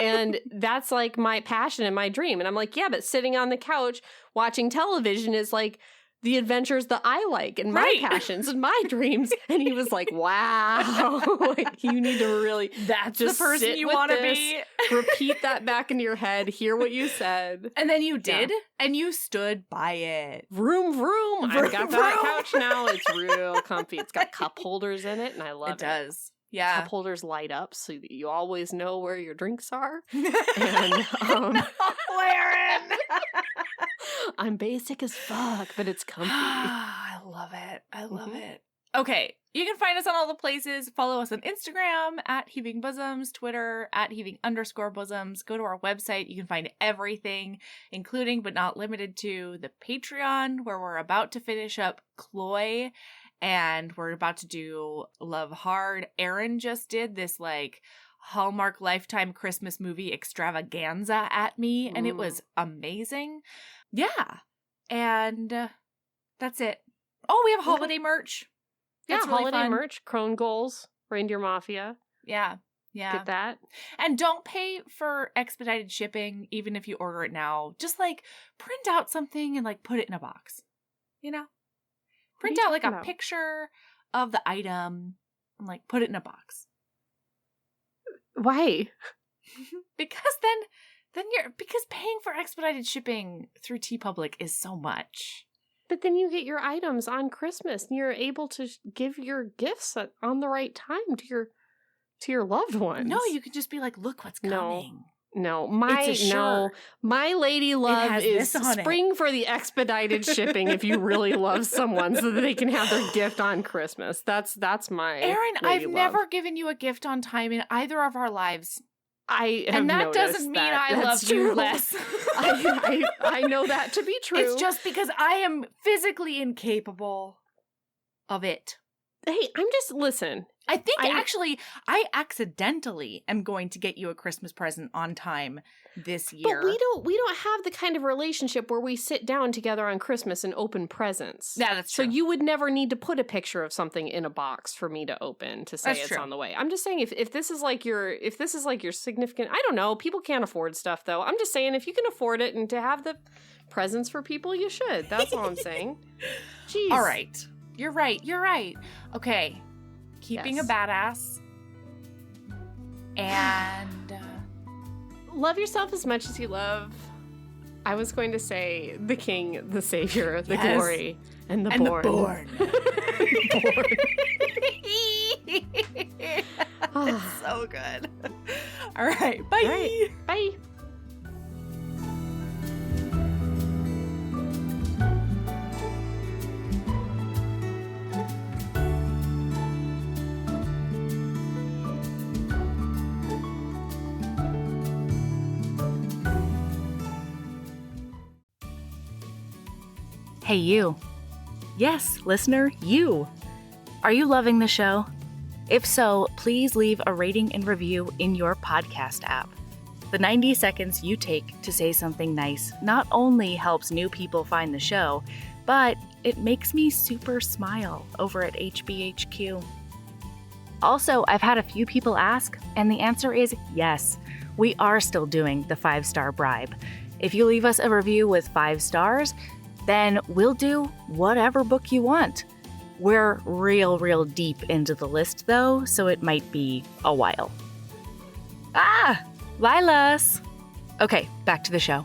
And that's, like, my passion and my dream. And I'm like, yeah, but sitting on the couch watching television is, like, the adventures that I like and my passions and my dreams. And he was like, wow, like, you need to really that's just the person you want to be. Repeat that back into your head. Hear what you said. And then you did, and you stood by it. Vroom, vroom. I've got that couch now. It's real comfy. It's got cup holders in it, and I love it. It does. Yeah. Cup holders light up so that you always know where your drinks are. And Erin! I'm basic as fuck, but it's comfy. I love it. I love it. Okay. You can find us on all the places. Follow us on Instagram at Heaving Bosoms, Twitter at Heaving_Bosoms. Go to our website. You can find everything, including but not limited to the Patreon, where we're about to finish up Chloe. And we're about to do Love Hard. Erin just did this, like, Hallmark Lifetime Christmas movie extravaganza at me, and it was amazing. Yeah. And that's it. Oh, we have holiday merch. Yeah, really holiday fun. merch, Crone Goals, Reindeer Mafia. Yeah. Get that. And don't pay for expedited shipping, even if you order it now. Just, like, print out something and, like, put it in a box. You know? Print out, like, a picture of the item and, like, put it in a box. Why? Because because paying for expedited shipping through TeePublic is so much. But then you get your items on Christmas, and you're able to give your gifts on the right time to your loved ones. No, you can just be like, look what's coming. No, my lady love is spring for the expedited shipping if you really love someone so that they can have their gift on Christmas. That's my Erin, I've never given you a gift on time in either of our lives. And that doesn't mean I love you less. I know that to be true. It's just because I am physically incapable of it. Hey, listen. I think I accidentally am going to get you a Christmas present on time this year. But we don't have the kind of relationship where we sit down together on Christmas and open presents. Yeah, that's true. So you would never need to put a picture of something in a box for me to open to say it's on the way. I'm just saying if this is like your significant, I don't know, people can't afford stuff though. I'm just saying if you can afford it and to have the presents for people, you should. That's all I'm saying. Jeez. All right. You're right. Okay. Keeping a badass. And love yourself as much as you love. I was going to say the King, the Savior, the glory, and the born. The born. It's so good. All right. Bye. All right, bye. Hey, you. Yes, listener, you. Are you loving the show? If so, please leave a rating and review in your podcast app. The 90 seconds you take to say something nice not only helps new people find the show, but it makes me super smile over at HBHQ. Also, I've had a few people ask, and the answer is yes. We are still doing the 5-star bribe. If you leave us a review with 5 stars, then we'll do whatever book you want. We're real deep into the list, though, so it might be a while. Lilas! Okay, back to the show.